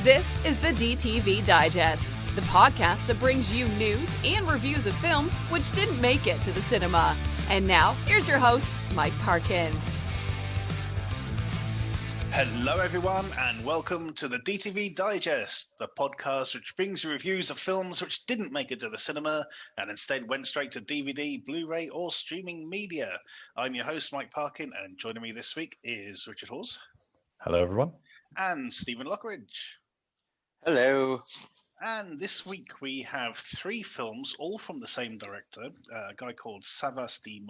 This is the DTV Digest, the podcast that brings you news and reviews of films which didn't make it to the cinema. And now, here's your host, Mike Parkin. Hello, everyone, and welcome to the DTV Digest, the podcast which brings you reviews of films which didn't make it to the cinema and instead went straight to DVD, Blu-ray, or streaming media. I'm your host, Mike Parkin, and joining me this week is Richard Hawes. Hello, everyone. And Stephen Lockridge. Hello. And this week we have three films, all from the same director, a guy called Savvas D.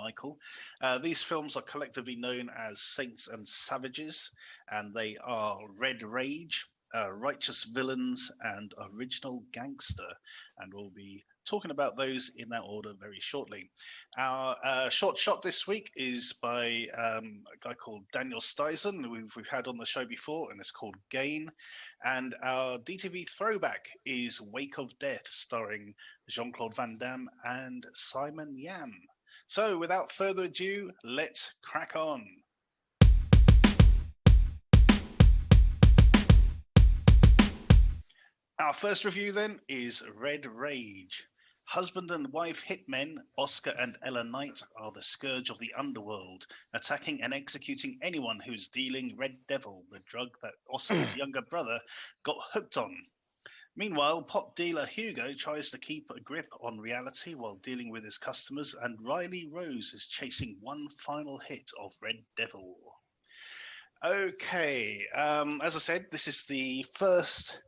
These films are collectively known as Saints and Savages, and they are Red Rage, Righteous Villains, and Original Gangster. And we'll be talking about those in that order very shortly. Our short shot this week is by a guy called Daniel Stizen, who we've had on the show before, and it's called Gain. And our DTV Throwback is Wake of Death, starring Jean-Claude Van Damme and Simon Yam. So without further ado, let's crack on. Our first review then is Red Rage. Husband and wife hitmen Oscar and Ella Knight are the scourge of the underworld, attacking and executing anyone who's dealing Red Devil, the drug that Oscar's younger brother got hooked on. Meanwhile, pot dealer Hugo tries to keep a grip on reality while dealing with his customers, and Riley Rose is chasing one final hit of Red Devil. Okay, as I said, this is the first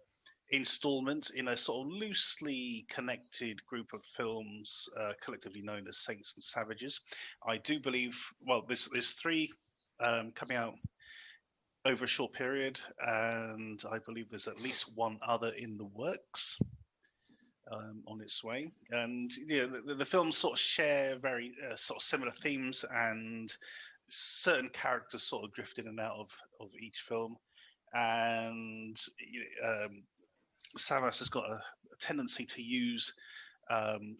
installment in a sort of loosely connected group of films collectively known as Saints and Savages. I do believe, well, there's three coming out over a short period, and I believe there's at least one other in the works on its way. And the films sort of share very sort of similar themes, and certain characters sort of drift in and out of each film. And Savvas has got a tendency to use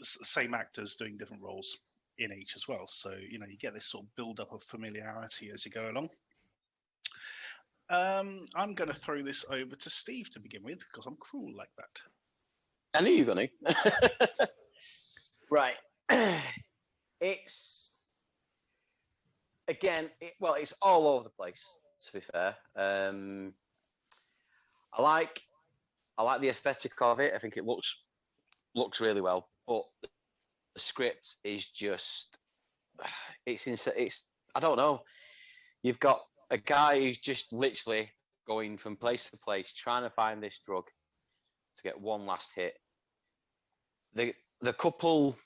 same actors doing different roles in each as well. So, you get this sort of build-up of familiarity as you go along. I'm going to throw this over to Steve to begin with, because I'm cruel like that. I knew you were going to. Right. It's, again, it's all over the place, to be fair. I like the aesthetic of it. I think it looks really well, but the script is just, it's I don't know. You've got a guy who's just literally going from place to place trying to find this drug to get one last hit. The couple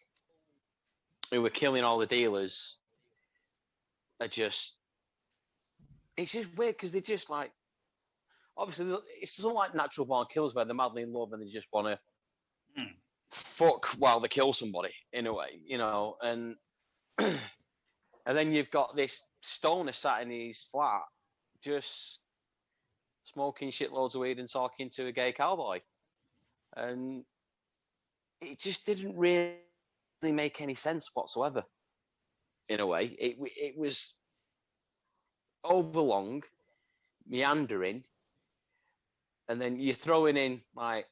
who were killing all the dealers are just, it's just weird because they're just like, obviously, it's not like natural born killers where they're madly in love and they just want to fuck while they kill somebody, in a way, and and then you've got this stoner sat in his flat just smoking shitloads of weed and talking to a gay cowboy, and it just didn't really make any sense whatsoever, in a way. It was overlong, meandering. And then you're throwing in like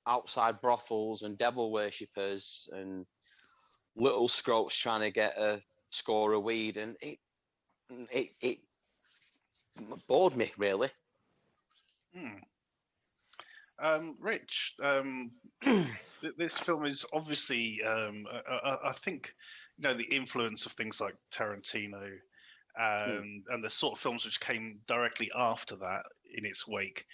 outside brothels and devil worshippers and little scroats trying to get a score of weed, and it bored me really. Rich, this film is obviously, I think, the influence of things like Tarantino and the sort of films which came directly after that in its wake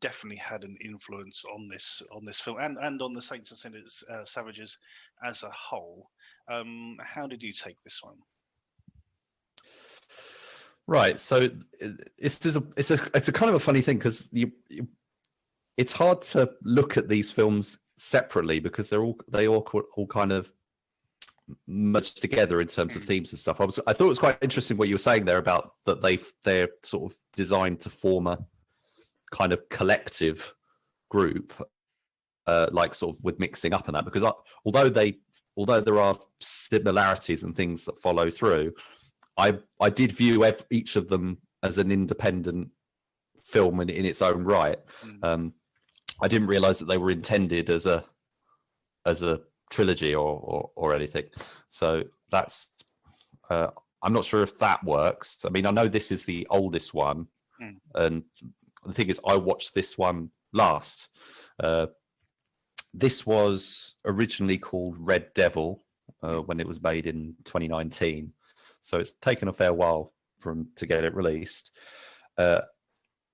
definitely had an influence on this film and on the Saints and Savages as a whole. How did you take this one? Right, so it's a kind of a funny thing because it's hard to look at these films separately because they all kind of merged together in terms of themes and stuff. I thought it was quite interesting what you were saying there about that they're sort of designed to form a kind of collective group, like sort of with mixing up and that, because although there are similarities and things that follow through, I did view each of them as an independent film in its own right. I didn't realize that they were intended as a trilogy or anything. So that's I'm not sure if that works. I mean, I know this is the oldest one, and the thing is, I watched this one last. This was originally called Red Devil when it was made in 2019. So it's taken a fair while to get it released.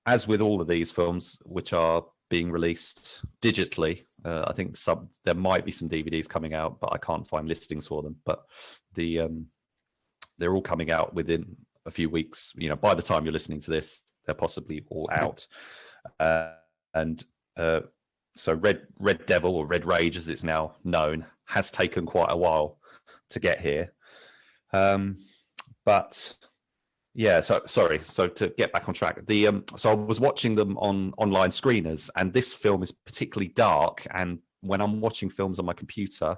As with all of these films, which are being released digitally, I think there might be some DVDs coming out, but I can't find listings for them. But they're all coming out within a few weeks. You know, by the time you're listening to this, they're possibly all out. So Red Devil, or Red Rage as it's now known, has taken quite a while to get here. But yeah, so to get back on track, so I was watching them on online screeners, and this film is particularly dark. And when I'm watching films on my computer,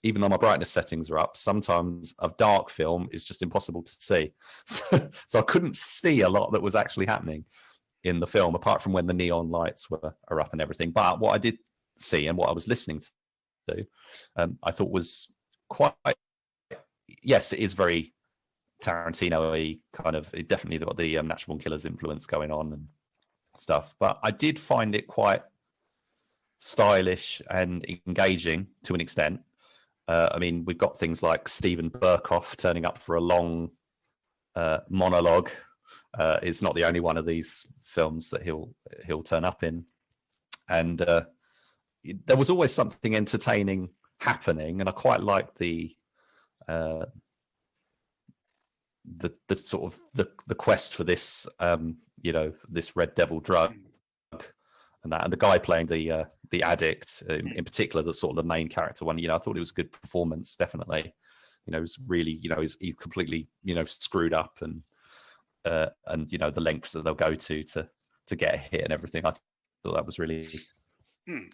even though my brightness settings are up, sometimes a dark film is just impossible to see. So I couldn't see a lot that was actually happening in the film, apart from when the neon lights are up and everything. But what I did see and what I was listening to, I thought was quite, yes, it is very Tarantino-y kind of. It definitely got the Natural Born Killers influence going on and stuff. But I did find it quite stylish and engaging to an extent. I mean, we've got things like Steven Berkoff turning up for a long monologue. It's not the only one of these films that he'll turn up in, and there was always something entertaining happening, and I quite liked the sort of the quest for this this Red Devil drug, and the guy playing the addict in particular, the sort of the main character one. I thought it was a good performance, definitely. It was really, he's completely screwed up, and the lengths that they'll go to get a hit and everything. I thought that was really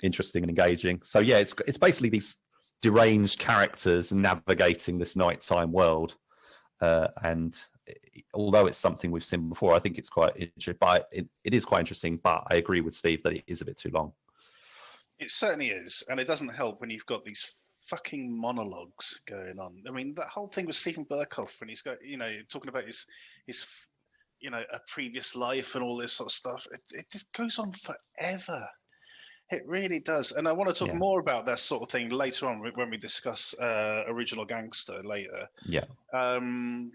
interesting and engaging. So yeah, it's basically these deranged characters navigating this nighttime world, and although it's something we've seen before, I think it's quite interesting. But it is quite interesting. But I agree with Steve that it is a bit too long. It certainly is, and it doesn't help when you've got these fucking monologues going on. I mean, that whole thing with Steven Berkoff when he's got, talking about his a previous life and all this sort of stuff. It just goes on forever. It really does. And I want to talk more about that sort of thing later on when we discuss Original Gangster later. Yeah. The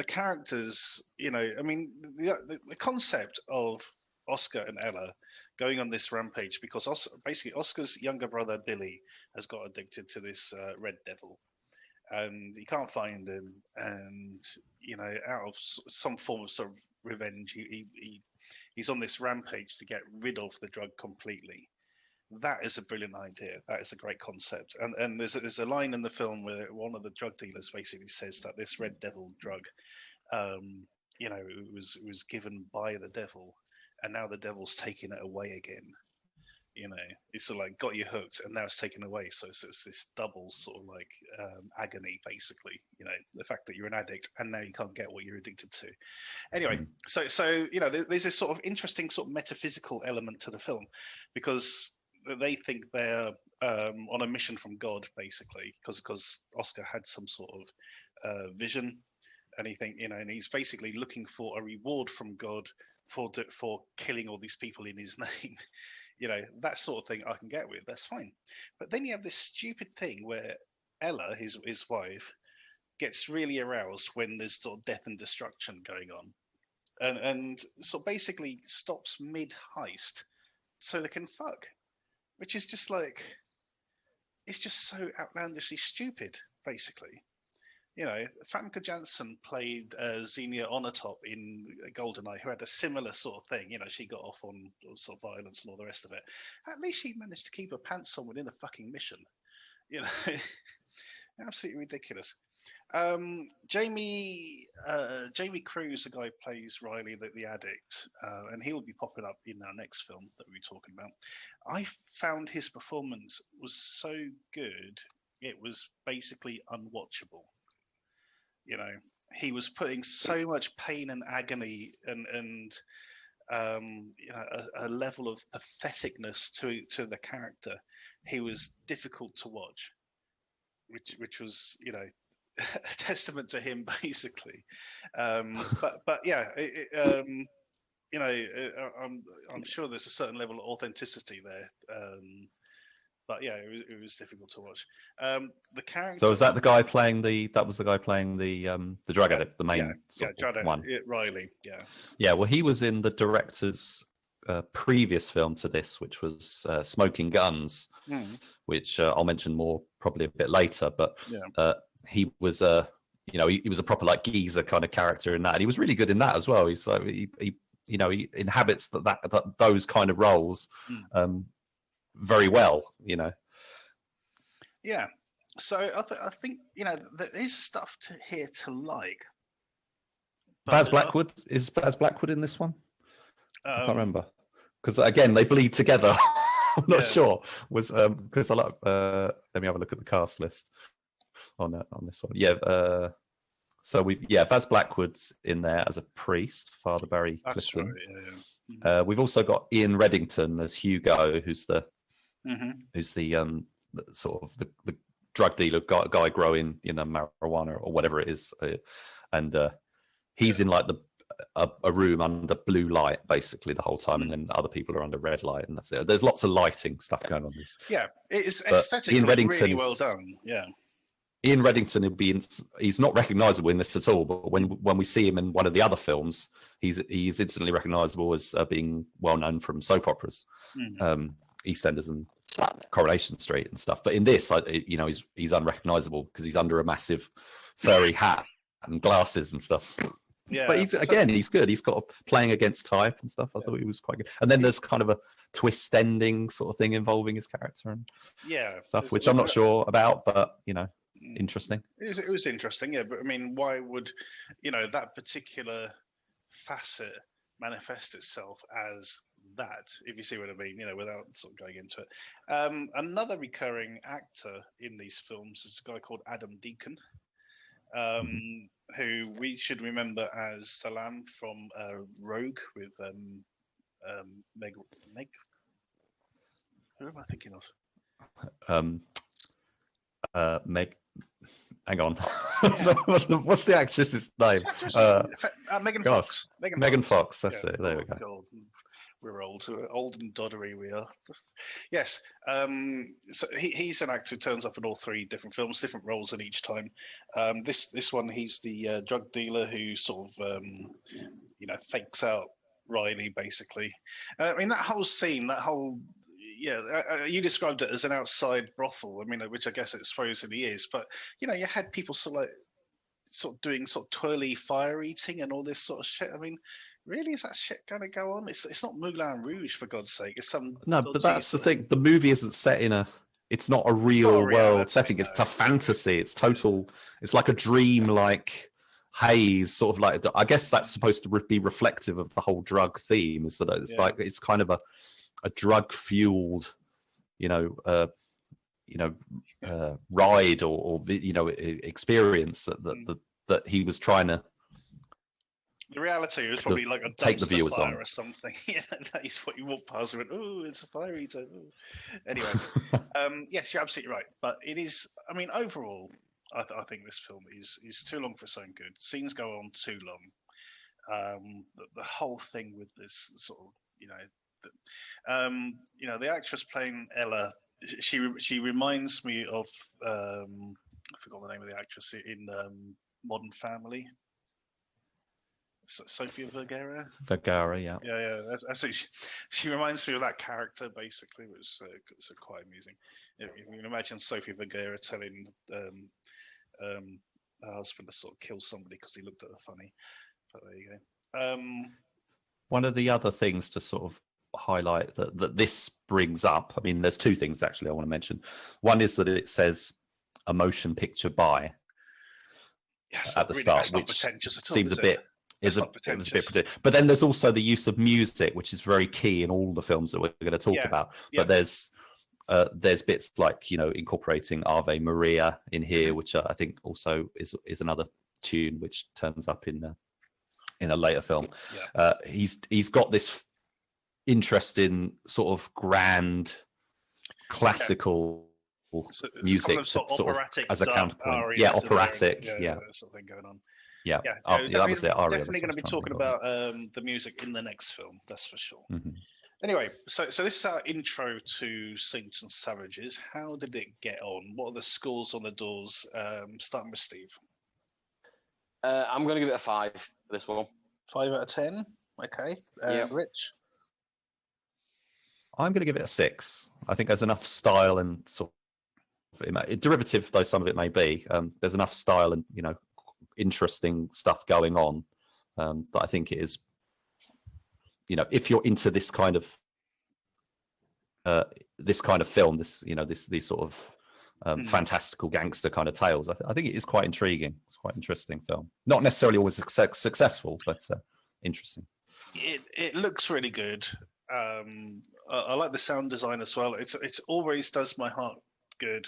characters, I mean, the concept of Oscar and Ella going on this rampage because basically Oscar's younger brother Billy has got addicted to this Red Devil, and he can't find him, and out of some form of sort of revenge, he's on this rampage to get rid of the drug completely. That is a brilliant idea. That is a great concept. And there's a line in the film where one of the drug dealers basically says that this Red Devil drug, it was given by the devil, and now the devil's taking it away again. It's sort of like got you hooked, and now it's taken away. So it's this double sort of like agony, basically. The fact that you're an addict, and now you can't get what you're addicted to. Anyway, so there's this sort of interesting sort of metaphysical element to the film, because they think they're on a mission from God, basically, because Oscar had some sort of vision, and and he's basically looking for a reward from God for killing all these people in his name. That sort of thing I can get with. That's fine. But then you have this stupid thing where Ella, his wife, gets really aroused when there's sort of death and destruction going on, and so basically stops mid heist so they can fuck, which is just like, it's just so outlandishly stupid, basically. Famke Janssen played Xenia Onatop in GoldenEye, who had a similar sort of thing. She got off on sort of violence and all the rest of it. At least she managed to keep her pants on within a fucking mission. Absolutely ridiculous. Jamie Cruz, the guy who plays Riley, the addict, and he will be popping up in our next film that we're talking about. I found his performance was so good, it was basically unwatchable. He was putting so much pain and agony and a level of patheticness to the character. He was difficult to watch, which was a testament to him basically. But yeah, I'm sure there's a certain level of authenticity there. But yeah, it was difficult to watch. The character. So is that the guy playing the? That was the guy playing the drug addict, the main one. Riley. Yeah. Yeah. Well, he was in the director's previous film to this, which was Smoking Guns, which I'll mention more probably a bit later. But he was he was a proper like geezer kind of character in that, and he was really good in that as well. He's like he inhabits those kind of roles. Very well, Yeah, so I think there is stuff here to like. Vaz Blackwood is Vaz Blackwood in this one? I can't remember because again they bleed together. I'm not sure. Was because I like. Let me have a look at the cast list on this one. Yeah. So Vaz Blackwood's in there as a priest, Father Barry Clifton. Right, yeah. We've also got Ian Reddington as Hugo, who's the sort of the drug dealer guy growing marijuana or whatever it is, and he's in like a room under blue light basically the whole time, and then other people are under red light, and that's it. There's lots of lighting stuff going on this. Yeah, it's aesthetically really well done. Yeah. Ian Reddington, he's not recognisable in this at all, but when we see him in one of the other films, he's instantly recognisable as being well known from soap operas, EastEnders and Coronation Street and stuff. But in this, he's unrecognisable because he's under a massive furry hat and glasses and stuff. Yeah, but he's good. He's got playing against type and stuff. I thought he was quite good. And then there's kind of a twist ending sort of thing involving his character and stuff, which I'm not sure about, but interesting. It was interesting, yeah. But I mean, why would that particular facet manifest itself as that, if you see what I mean, without sort of going into it. Another recurring actor in these films is a guy called Adam Deacon, who we should remember as Salam from Rogue with Meg. Who am I thinking of? Meg. Hang on. So what's the actress's name? Megan Fox. Megan Fox. That's it. There we go. God. We're old and doddery. We are. Yes. So he's an actor who turns up in all three different films, different roles in each time. This one, he's the drug dealer who sort of fakes out Riley, basically. I mean, that whole scene, you described it as an outside brothel. I mean, which I guess it supposedly is. But you had people sort of doing sort of twirly fire eating and all this sort of shit. I mean, really, is that shit going to go on? It's not Moulin Rouge, for God's sake. It's some but that's the thing. The movie isn't set in it's not a real world setting. It's a fantasy. It's total. It's like a dream, like haze, sort of like. I guess that's supposed to be reflective of the whole drug theme. Is that it's like it's kind of a drug fueled, ride or experience that he was trying to. The reality was probably like a take the viewers on or something. Yeah, that is what you walk past and went, oh, it's a fire eater. Ooh. Anyway, yes, you're absolutely right. But it is. I mean, overall, I think this film is too long for its own good. Scenes go on too long. The whole thing with this sort of, the actress playing Ella, she reminds me of I forgot the name of the actress in Modern Family. Sofia Vergara. Yeah. Yeah. Absolutely. She reminds me of that character, basically, which is quite amusing. You can imagine Sofia Vergara telling her husband to sort of kill somebody because he looked at her funny. But there you go. One of the other things to sort of highlight that this brings up, I mean, there's two things actually I want to mention. One is that it says a motion picture by at the start, which seems a bit. It was a bit, but then there's also the use of music, which is very key in all the films that we're going to talk about. But there's bits like incorporating Ave Maria in here, which I think also is another tune which turns up in in a later film. Yeah. He's got this interesting sort of grand classical music kind of to sort of operatic as a dark counterpoint. aria Yeah, to the- operatic. yeah, Yeah, sort of thing going on. yeah. Yeah, Yeah, that was it. Aria. Definitely going to be talking about the music in the next film. That's for sure. Mm-hmm. Anyway, so this is our intro to Saints and Savages. How did it get on? What are the scores on the doors? Starting with Steve. I'm going to give it a 5 for this one. 5 out of 10. Okay. Yeah. Rich. I'm going to give it a 6. I think there's enough style and sort of derivative, though some of it may be. There's enough style and interesting stuff going on that I think it is. If you're into this kind of film, these sort of fantastical gangster kind of tales, I think it is quite intriguing. It's quite an interesting film. Not necessarily always successful, but interesting. It looks really good. I like the sound design as well. It's always does my heart good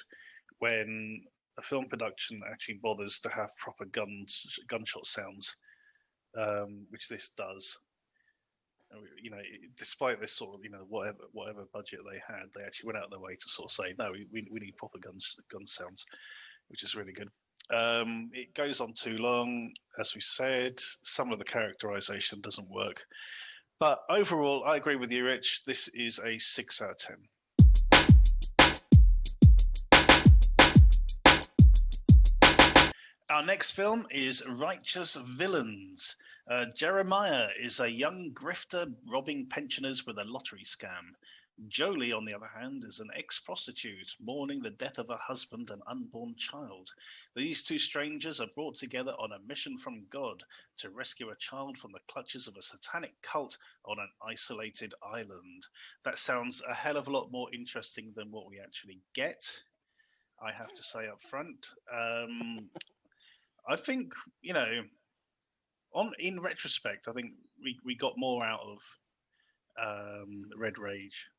when a film production actually bothers to have proper gunshot sounds, which this does. Despite this sort of whatever budget they had, they actually went out of their way to sort of say no, we need proper gun sounds, which is really good. It goes on too long, as we said. Some of the characterization doesn't work, but overall, I agree with you, Rich. This is a 6 out of 10. Our next film is Righteous Villains. Jeremiah is a young grifter robbing pensioners with a lottery scam. Jolie, on the other hand, is an ex-prostitute mourning the death of her husband and unborn child. These two strangers are brought together on a mission from God to rescue a child from the clutches of a satanic cult on an isolated island. That sounds a hell of a lot more interesting than what we actually get, I have to say up front. I think, in retrospect, I think we got more out of Red Rage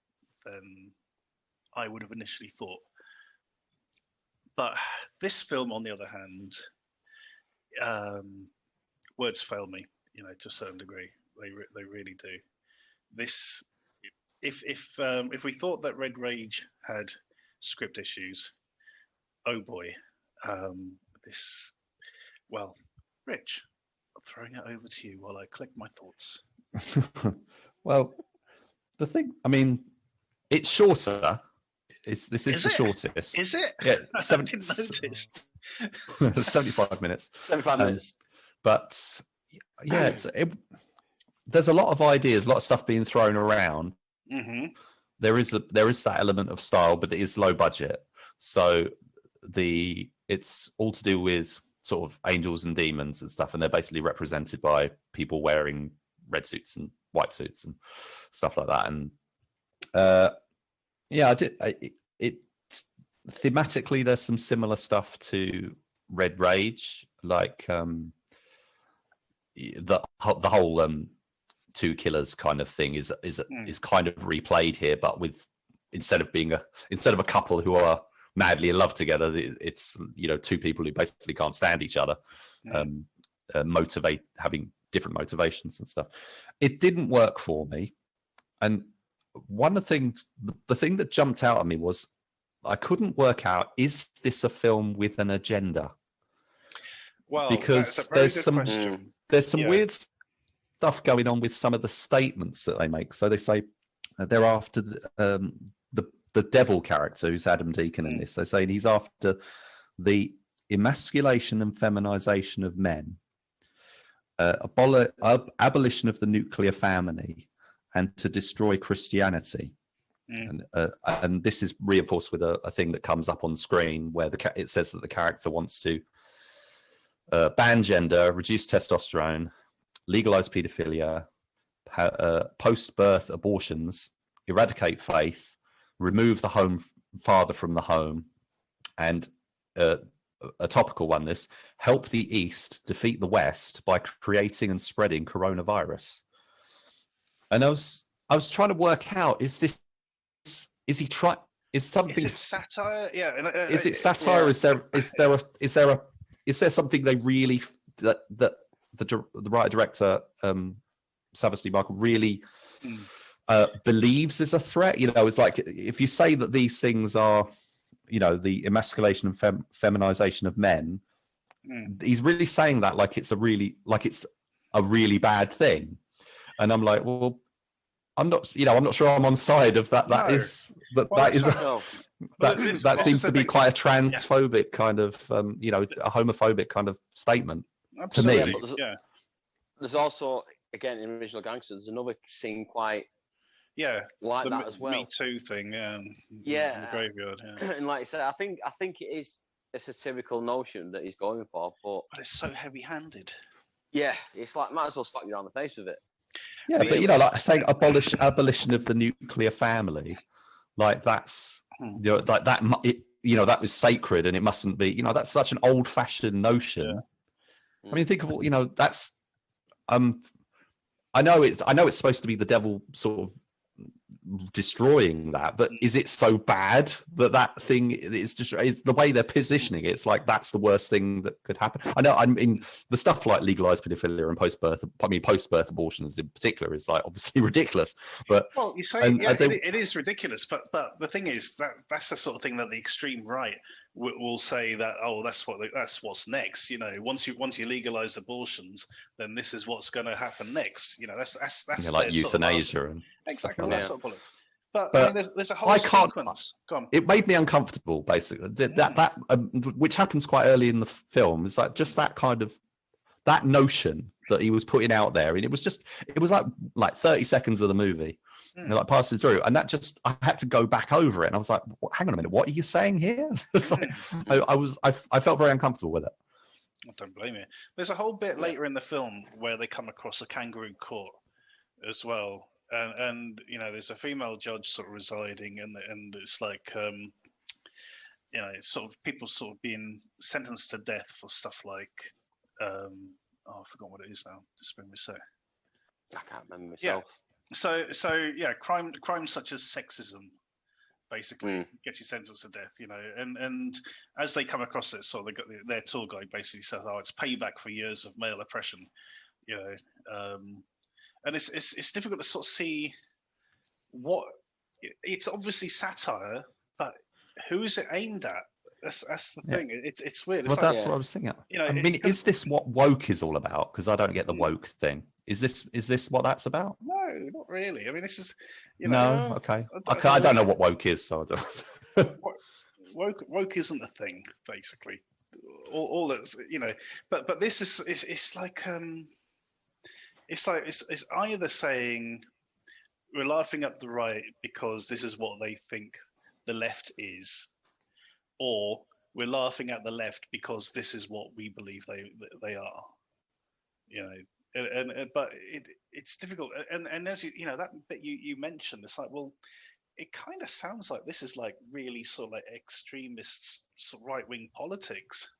than I would have initially thought. But this film, on the other hand, words fail me, to a certain degree. They really do. This, if we thought that Red Rage had script issues, oh boy, this. Well, Rich, I'm throwing it over to you while I collect my thoughts. Well, the thing, it's shorter. This is the shortest. Is it? Yeah, I didn't notice. 75 minutes. 75 minutes. But yeah, there's a lot of ideas, a lot of stuff being thrown around. Mm-hmm. There is that element of style, but it is low budget. So it's all to do with sort of angels and demons and stuff, and they're basically represented by people wearing red suits and white suits and stuff like that. And thematically there's some similar stuff to Red Rage, like the whole two killers kind of thing is kind of replayed here, but with instead of a couple who are madly in love together, it's two people who basically can't stand each other, having different motivations and stuff. It didn't work for me, and one of the things, the thing that jumped out at me was I couldn't work out, is this a film with an agenda? Well, because there's some weird stuff going on with some of the statements that they make. So they say they're after the devil character, who's Adam Deacon in this. They say he's after the emasculation and feminization of men, abolition of the nuclear family, and to destroy Christianity. And this is reinforced with a thing that comes up on screen where it says that the character wants to ban gender, reduce testosterone, legalize pedophilia, post-birth abortions, eradicate faith, remove the home father from the home, and a topical one, this, help the East defeat the West by creating and spreading coronavirus. And I was trying to work out, is satire? Yeah. Is it satire? Yeah. Is there something they really that the writer director Savvas D really believes is a threat. You know, it's like if you say that these things are, you know, the emasculation and feminization of men, he's really saying that like it's a really bad thing. And I'm like, well, I'm not sure I'm on side of that. That seems to be quite a transphobic kind of, a homophobic kind of statement. Absolutely. To me. There's also, again, in original Gangster, there's another scene quite like that as well. Me Too thing, in the graveyard. Yeah. And like I said, I think it is a satirical notion that he's going for, but it's so heavy-handed. Yeah, it's like might as well slap you around the face with it. Yeah, but like saying abolition of the nuclear family, like that's like that. That was sacred and it mustn't be. That's such an old-fashioned notion. Yeah. I mean, think of that's. I know it's supposed to be the devil sort of destroying that, but is it so bad that thing is just the way they're positioning it? It's like that's the worst thing that could happen. I mean the stuff like legalized pedophilia and post-birth abortions in particular is like obviously ridiculous, but you say it is ridiculous, but the thing is that's the sort of thing that the extreme right will say that that's what's next. Once you legalize abortions, then this is what's going to happen next. That's like euthanasia and exactly. Like that. But I mean, there's a whole sequence. Go on. It made me uncomfortable, basically. That which happens quite early in the film. It's like just that kind of that notion that he was putting out there, and it was like 30 seconds of the movie. Like passes through, and that just I had to go back over it, and I was like, "Hang on a minute, what are you saying here?" I felt very uncomfortable with it. I don't blame you. There's a whole bit later in the film where they come across a kangaroo court as well, and there's a female judge sort of residing, and it's like sort of people sort of being sentenced to death for stuff like I forgot what it is now. Just bring me a sec. I can't remember myself. Yeah. So crimes such as sexism basically gets you sentenced to death, and as they come across it, so their tour guide basically says, it's payback for years of male oppression, and it's difficult to sort of see what it's obviously satire, but who is it aimed at? That's the thing. It's weird. Well, that's what I was thinking. I mean, is this what woke is all about? Because I don't get the woke thing. Is this what that's about? No, not really. I mean, this is. No, okay. I don't know what woke is, so I don't. Woke isn't a thing, basically. All that's but this is it's like it's either saying we're laughing at the right because this is what they think the left is, or we're laughing at the left because this is what we believe they are, but it's difficult. And as that bit you mentioned, it's like, well, it kind of sounds like this is like really sort of like extremist sort of right-wing politics.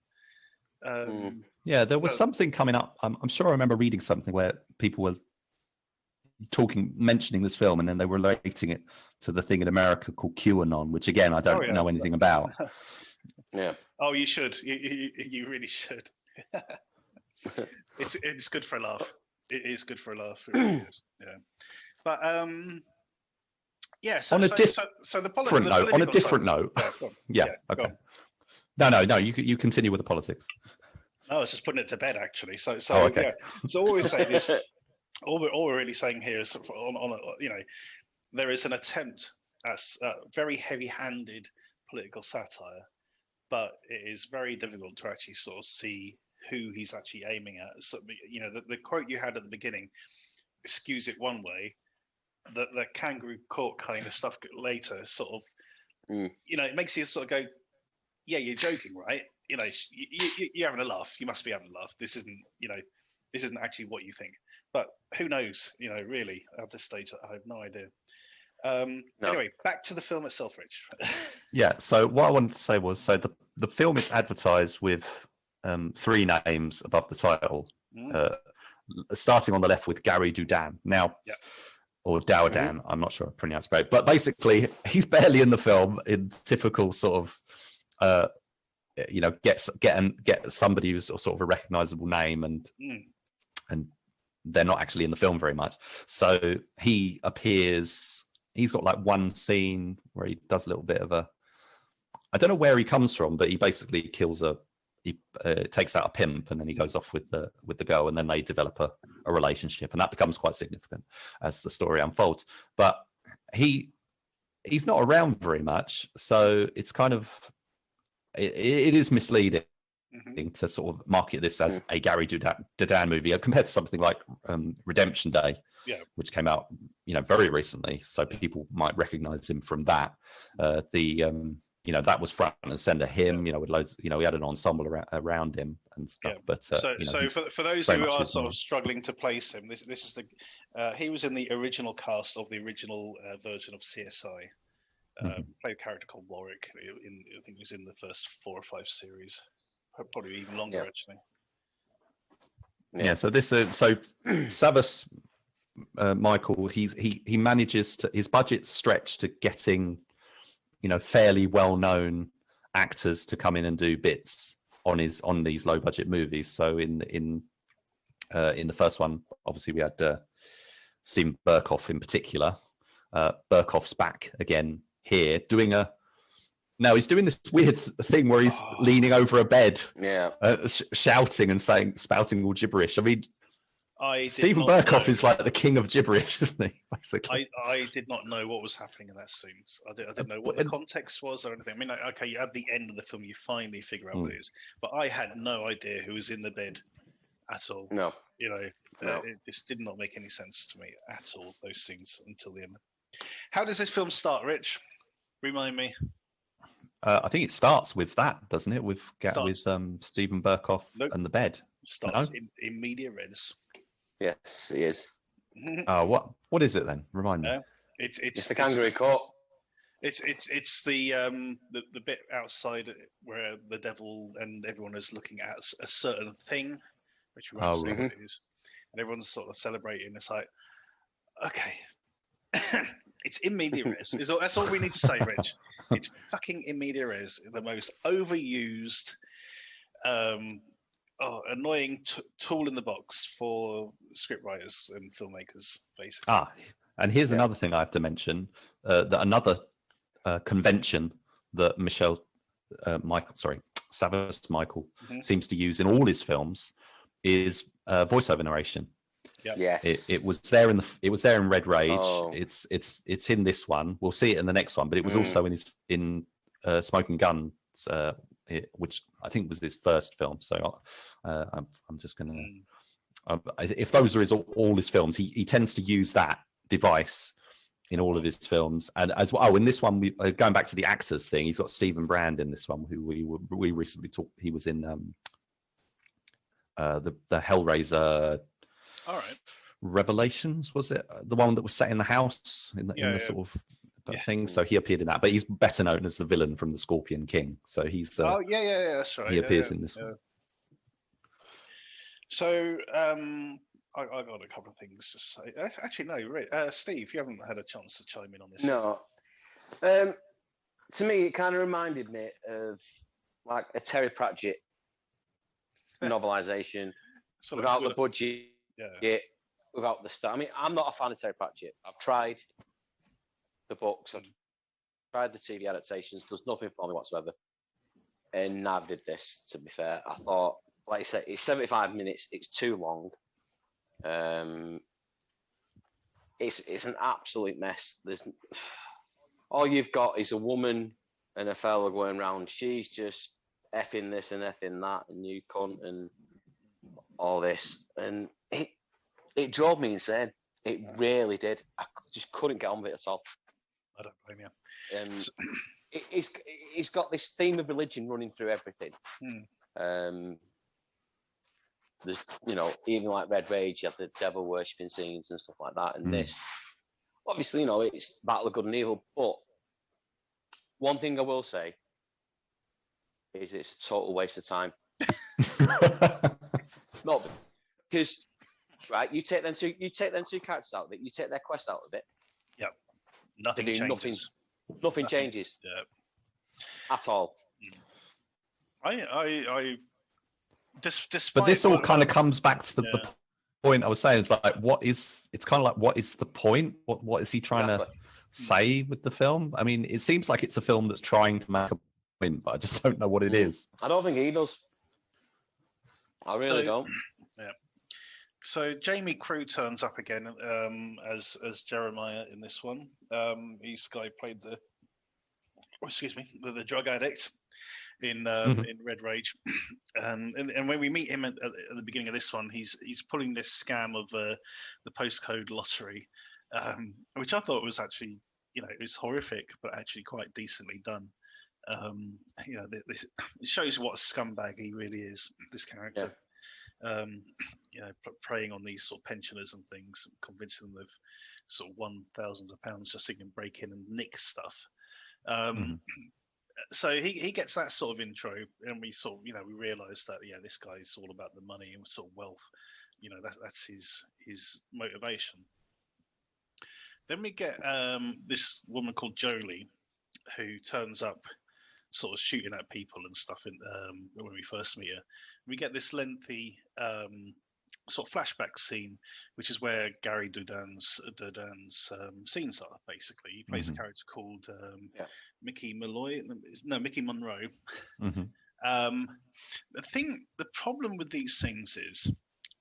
Yeah, there was something coming up. I'm sure I remember reading something where people were mentioning this film, and then they were relating it to the thing in America called QAnon, which again I don't know anything about. Yeah. Oh, you should. You really should. It's good for a laugh. It is good for a laugh. It really is. Yeah. But So on a different note. Yeah. Okay. No. You continue with the politics. No, I was just putting it to bed actually. So okay. Yeah. So all we're saying is, all we're really saying here is there is an attempt at very heavy-handed political satire, but it is very difficult to actually sort of see who he's actually aiming at. So, the quote you had at the beginning skews it one way. The kangaroo court kind of stuff later sort of, it makes you sort of go, yeah, you're joking, right? You're having a laugh. You must be having a laugh. This isn't actually what you think. But who knows? Really, at this stage, I have no idea. Anyway, back to the film itself, Rich. Yeah. So what I wanted to say was, the film is advertised with 3 names above the title, starting on the left with Gary Dudan. Now, or Dudan, I'm not sure I pronounced right, but basically he's barely in the film in typical sort of, get somebody who's sort of a recognizable name, and and they're not actually in the film very much. So he appears. He's got like one scene where he does a little bit of a. I don't know where he comes from, but he basically kills he takes out a pimp, and then he goes off with the girl, and then they develop a relationship, and that becomes quite significant as the story unfolds. But he's not around very much, so it's kind of it is misleading to sort of market this as a Gary Dudan movie compared to something like Redemption Day, which came out very recently, so people might recognize him from that. That was front and center him, with loads, we had an ensemble around him and stuff. But so for those who are sort of struggling to place him, this is he was in the original cast of the original version of CSI. Played a character called Warwick. I think he was in the first 4 or 5 series, probably even longer actually. Yeah. So Savvas Michael, he manages to, his budget's stretched to getting fairly well-known actors to come in and do bits on these low-budget movies. So in the first one, obviously we had Steven Berkoff in particular. Berkoff's back again here, he's doing this weird thing where he's leaning over a bed, shouting and spouting all gibberish. I mean, Steven Berkoff is like the king of gibberish, isn't he? Basically, I did not know what was happening in that scene. I didn't know what the context was or anything. I mean, okay, at the end of the film, you finally figure out what it is, but I had no idea who was in the bed at all. No, it just did not make any sense to me at all. Those things until the end. How does this film start, Rich? Remind me. I think it starts with that, doesn't it? With Steven Berkoff and the bed. Starts in media res. Yes, he is. What is it then? Remind me. It's the kangaroo court. It's the bit outside where the devil and everyone is looking at a certain thing, which we won't say what it is, and everyone's sort of celebrating. It's like, okay, it's in media res. That's all we need to say, Rich. It's fucking in media res. The most overused, annoying tool in the box for scriptwriters and filmmakers, basically. And here's another thing I have to mention: that another convention that Savvas Michael seems to use in all his films is voiceover narration. Yep. Yes, it was there in Red Rage. It's in this one. We'll see it in the next one, but it was also in Smoking Guns, which I think was his first film. So I'm just gonna. If those are all his films, he tends to use that device in all of his films. And as well, in this one, going back to the actors thing, he's got Stephen Brand in this one, who we recently talked. He was in the Hellraiser. All right. Revelations, was it the one that was set in the house in the sort of thing? So he appeared in that, but he's better known as the villain from the Scorpion King. So he's that's right. He appears in this one. So I got a couple of things to say. Actually, no, Steve, you haven't had a chance to chime in on this. No. To me, it kind of reminded me of like a Terry Pratchett novelization without the budget. Yeah, without the stuff. I mean, I'm not a fan of Terry Pratchett. I've tried the books, I've tried the TV adaptations. Does nothing for me whatsoever. And Nav did this. To be fair, I thought, like I said, it's 75 minutes. It's too long. It's an absolute mess. There's all you've got is a woman and a fella going around. She's just effing this and effing that, and you cunt and all this, and it drove me insane. It really did. I just couldn't get on with it at all. I don't blame you. It's got this theme of religion running through everything. There's, even like Red Rage, you have the devil worshipping scenes and stuff like that. And this, obviously, it's battle of good and evil. But one thing I will say is it's a total waste of time. No, because you take them two characters out of it, you take their quest out of it. Yep. Nothing changes. Nothing changes. Yeah. At all. I despite. But this all kind of comes back to the point I was saying is like, it's kind of like, what is the point? What is he trying to say with the film? I mean, it seems like it's a film that's trying to make a point, but I just don't know what it is. I don't think he does. I really don't. Yeah. So Jamie Crew turns up again as Jeremiah in this one. He's the guy who played the drug addict in Red Rage, and when we meet him at the beginning of this one, he's pulling this scam of the postcode lottery, which I thought was actually, it was horrific, but actually quite decently done. It shows what a scumbag he really is, this character. Preying on these sort of pensioners and things, convincing them they've sort of won thousands of pounds just so he can break in and nick stuff. So he gets that sort of intro, and we sort of, we realise that this guy's all about the money and sort of wealth. That's his motivation. Then we get this woman called Jolie, who turns up, sort of shooting at people and stuff. When we first meet her, we get this lengthy sort of flashback scene, which is where Gary Dudan's scenes are. Basically, he plays a character called Mickey Monroe. The problem with these scenes is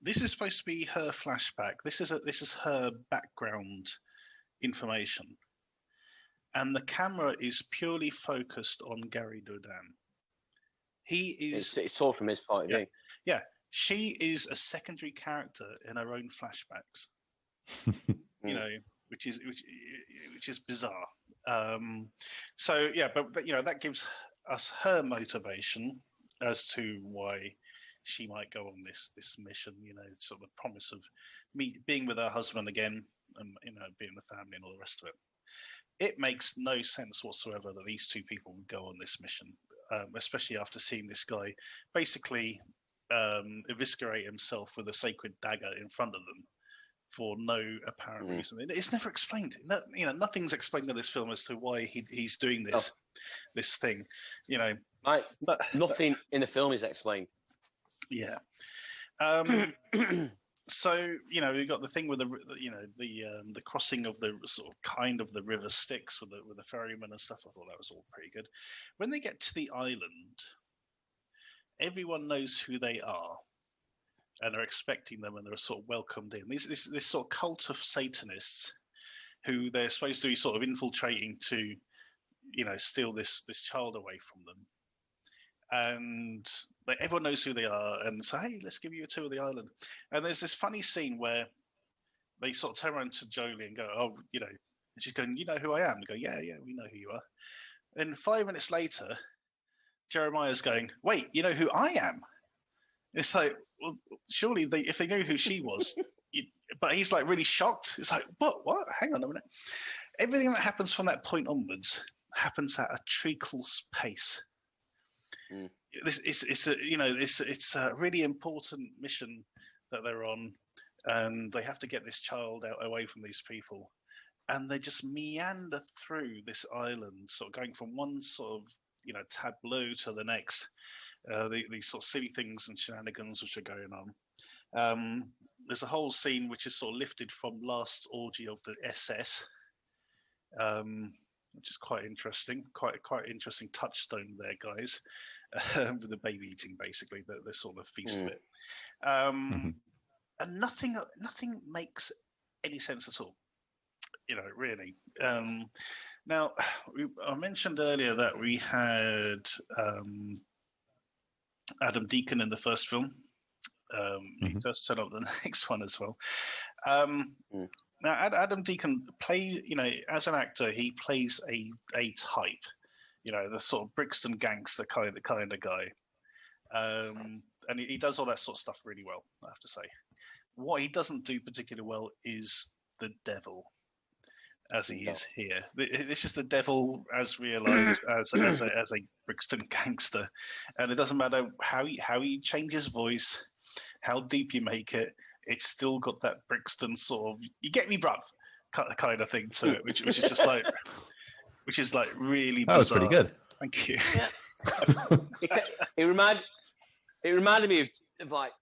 this is supposed to be her flashback. This is her background information, and the camera is purely focused on Gary Dudan. He is. It's all from his point of view. Yeah, she is a secondary character in her own flashbacks. Which is bizarre. So yeah, but that gives us her motivation as to why she might go on this mission. Sort of the promise of being with her husband again, and being the family and all the rest of it. It makes no sense whatsoever that these two people would go on this mission, especially after seeing this guy basically eviscerate himself with a sacred dagger in front of them for no apparent reason. It's never explained. Nothing's explained in this film as to why he's doing this thing. But nothing in the film is explained. Yeah. So we've got the thing with the crossing of the sort of kind of the river Styx with the ferryman and stuff. I thought that was all pretty good. When they get to the island, everyone knows who they are, and are expecting them, and they're sort of welcomed in. This sort of cult of Satanists, who they're supposed to be sort of infiltrating to, steal this child away from them. And everyone knows who they are, and say, "Hey, let's give you a tour of the island." And there's this funny scene where they sort of turn around to Jolie and go, "Oh, and she's going, 'You know who I am?" And go, "Yeah, we know who you are." Then 5 minutes later, Jeremiah's going, "Wait, you know who I am?" It's like, well, surely if they knew who she was, but he's like really shocked. It's like, what? Hang on a minute. Everything that happens from that point onwards happens at a treacle's pace. It's a really important mission that they're on, and they have to get this child away from these people, and they just meander through this island, sort of going from one sort of tableau to the next. These sort of silly things and shenanigans which are going on. There's a whole scene which is sort of lifted from Last Orgy of the SS, which is quite interesting. Quite interesting touchstone there, guys. With the baby eating, basically, the sort of feast bit, and nothing makes any sense at all. Really. Now, I mentioned earlier that we had Adam Deacon in the first film. He does set up the next one as well. Now, Adam Deacon as an actor, he plays a type. The sort of Brixton gangster kind of guy. And he does all that sort of stuff really well, I have to say. What he doesn't do particularly well is the devil, as he is here. This is the devil as realized as a Brixton gangster. And it doesn't matter how he changes voice, how deep you make it, it's still got that Brixton sort of, you get me, bruv, kind of thing to it, which is just like... Which is like really bizarre. That was pretty good. Thank you. It reminded me of like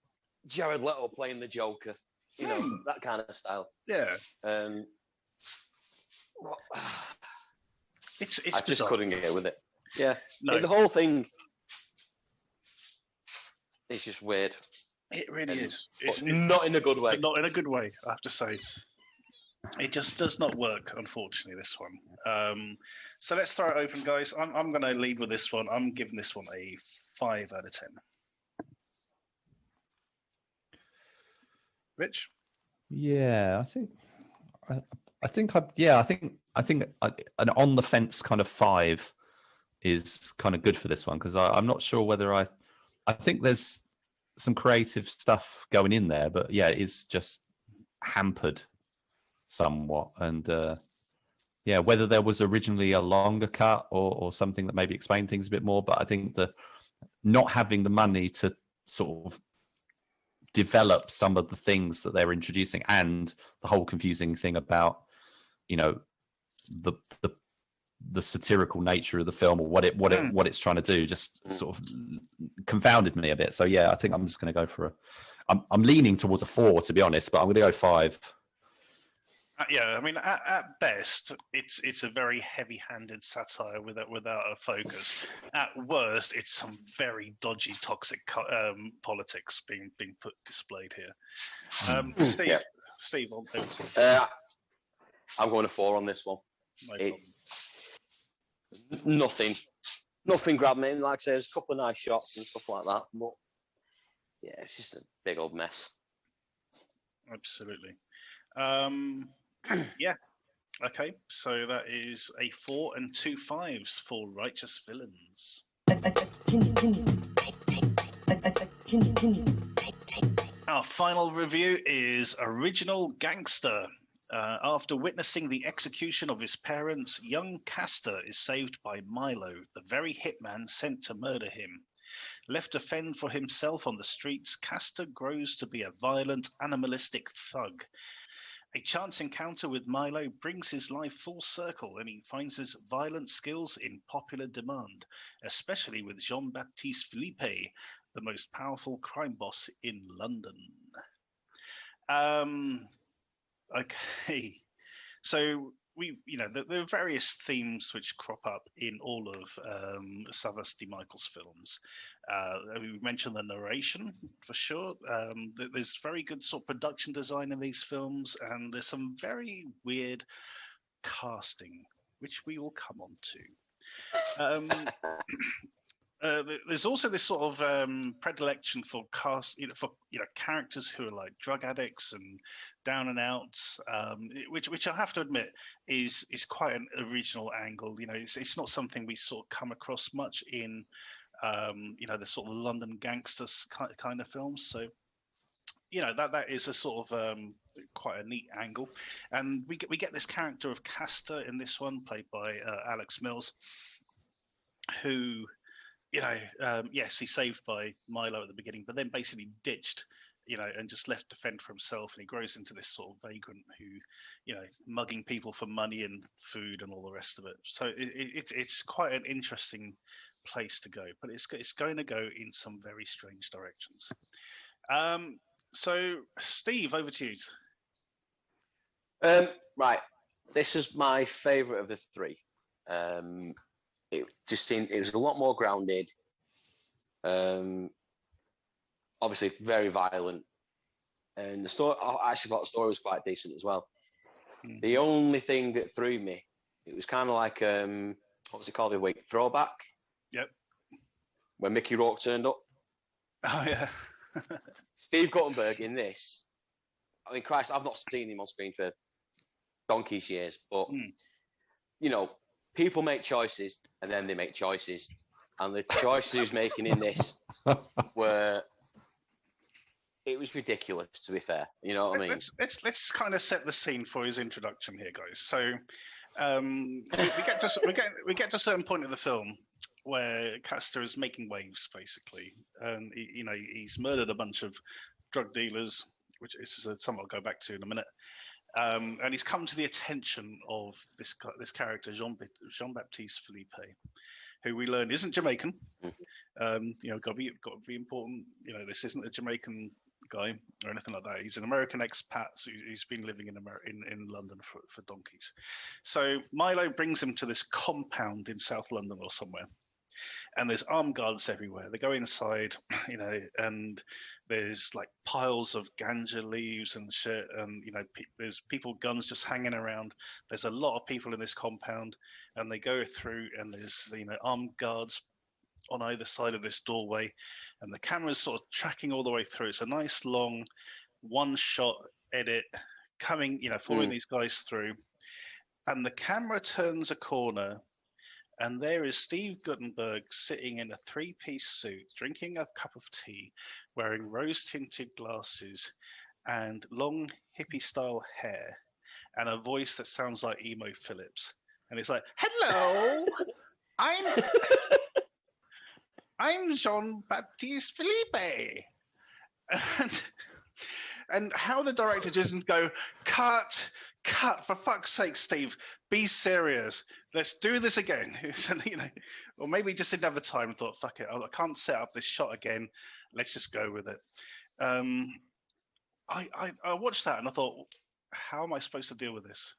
Jared Leto playing the Joker. you know, that kind of style. Yeah. I just couldn't get with it. Yeah, no. The whole thing is just weird. It really is. But not in a good way. Not in a good way, I have to say. It just does not work, unfortunately, this one. So let's throw it open, guys. I'm going to lead with this one. I'm giving this one a 5 out of 10. Rich? Yeah, I think an on the fence kind of 5 is kind of good for this one, because I'm not sure whether I think there's some creative stuff going in there, but yeah, it is just hampered somewhat. And yeah, whether there was originally a longer cut or something that maybe explained things a bit more, but I think the not having the money to sort of develop some of the things that they're introducing, and the whole confusing thing about, you know, the satirical nature of the film, or what it's trying to do, just sort of confounded me a bit. So yeah, I think I'm just going to go for I'm leaning towards a 4, to be honest, but I'm going to go 5. Yeah, I mean, at best, it's a very heavy-handed satire without a focus. At worst, it's some very dodgy, toxic politics being displayed here. Steve, I'm going to 4 on this one. Nothing grabbed me. Like I say, there's a couple of nice shots and stuff like that, but yeah, it's just a big old mess. Absolutely. Yeah. Okay, so that is a 4 and 2 5s for Righteous Villains. Our final review is Original Gangster. After witnessing the execution of his parents, young Castor is saved by Milo, the very hitman sent to murder him. Left to fend for himself on the streets, Castor grows to be a violent, animalistic thug. A chance encounter with Milo brings his life full circle, and he finds his violent skills in popular demand, especially with Jean-Baptiste Philippe, the most powerful crime boss in London. Okay, so there are various themes which crop up in all of Savvas D. films. We mentioned the narration for sure. There's very good sort of production design in these films, and there's some very weird casting, which we will come on to. There's also this sort of predilection for characters who are like drug addicts and down and outs, which I have to admit is quite an original angle. You know, it's not something we sort of come across much in the sort of London gangsters kind of films. So that is a sort of quite a neat angle, and we get this character of Castor in this one, played by Alex Mills, who. Yes, he's saved by Milo at the beginning, but then basically ditched, and just left to fend for himself. And he grows into this sort of vagrant who, mugging people for money and food and all the rest of it. So it's quite an interesting place to go, but it's going to go in some very strange directions. So, Steve, over to you. Right, this is my favourite of the 3. It just seemed it was a lot more grounded. Obviously, very violent, and the story. I actually thought the story was quite decent as well. Mm-hmm. The only thing that threw me, it was kind of like what was it called? Throwback. Yep. When Mickey Rourke turned up. Oh yeah. Steve Guttenberg in this. I mean, Christ, I've not seen him on screen for donkey's years, but people make choices, and then they make choices. And the choices he was making in this it was ridiculous, to be fair. You know what I mean? Let's kind of set the scene for his introduction here, guys. So we get to a certain point of the film where Castor is making waves, basically. And he's murdered a bunch of drug dealers, which is something I'll go back to in a minute. And he's come to the attention of this character, Jean-Baptiste Philippe, who we learn isn't Jamaican. Got to be important. This isn't a Jamaican guy or anything like that. He's an American expat. So he's been living in London for donkeys. So Milo brings him to this compound in South London or somewhere. And there's armed guards everywhere. They go inside, and there's like piles of ganja leaves and shit, and there's guns just hanging around. There's a lot of people in this compound, and they go through, and there's armed guards on either side of this doorway, and the camera's sort of tracking all the way through. It's a nice long one-shot edit coming, following these guys through, and the camera turns a corner. And there is Steve Guttenberg sitting in a three-piece suit, drinking a cup of tea, wearing rose-tinted glasses and long hippie-style hair, and a voice that sounds like Emo Phillips. And it's like, "Hello, I'm Jean-Baptiste Philippe." And how the director doesn't go, cut, for fuck's sake, Steve, be serious. Let's do this again. Or maybe just didn't have the time and thought, fuck it, I can't set up this shot again. Let's just go with it. I watched that and I thought, how am I supposed to deal with this?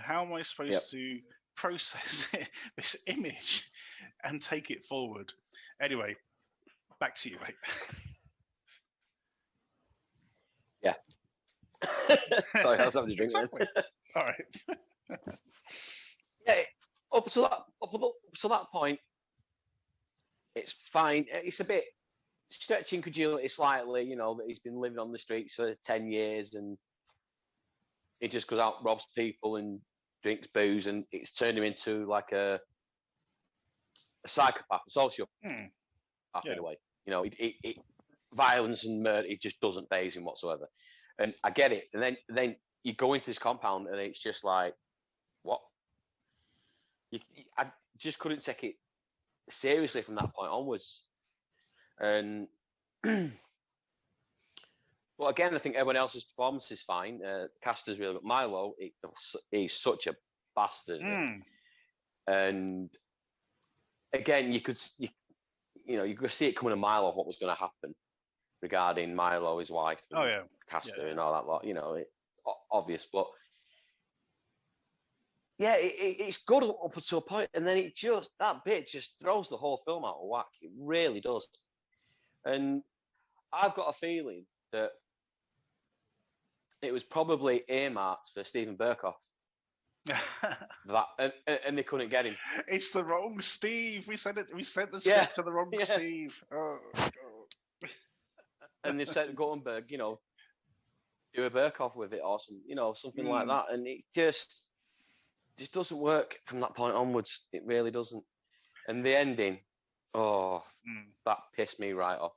How am I supposed to process this image and take it forward? Anyway, back to you, mate. Yeah. Sorry, I was having a drink then. All right. Yeah, up to that point, it's fine. It's a bit stretching credulity slightly, that he's been living on the streets for 10 years and he just goes out, robs people and drinks booze, and it's turned him into like a psychopath, a sociopath in a way. Violence and murder, it just doesn't faze him whatsoever. And I get it. And then you go into this compound and it's just like, what? I just couldn't take it seriously from that point onwards. And but again, I think everyone else's performance is fine. Cast is really good. Milo, he's such a bastard. And again, you could see it coming a mile off what was going to happen regarding Milo, his wife, Castor, and all that lot. Obvious, but yeah, it's good up to a point, and then that bit just throws the whole film out of whack. It really does. And I've got a feeling that it was probably earmarked for Stephen Burkoff. And they couldn't get him. It's the wrong Steve. We sent the script to the wrong Steve. Oh God. And they've said Guttenberg, do a Burkoff with it or something like that, and it just doesn't work from that point onwards. It really doesn't. And the ending, that pissed me right off.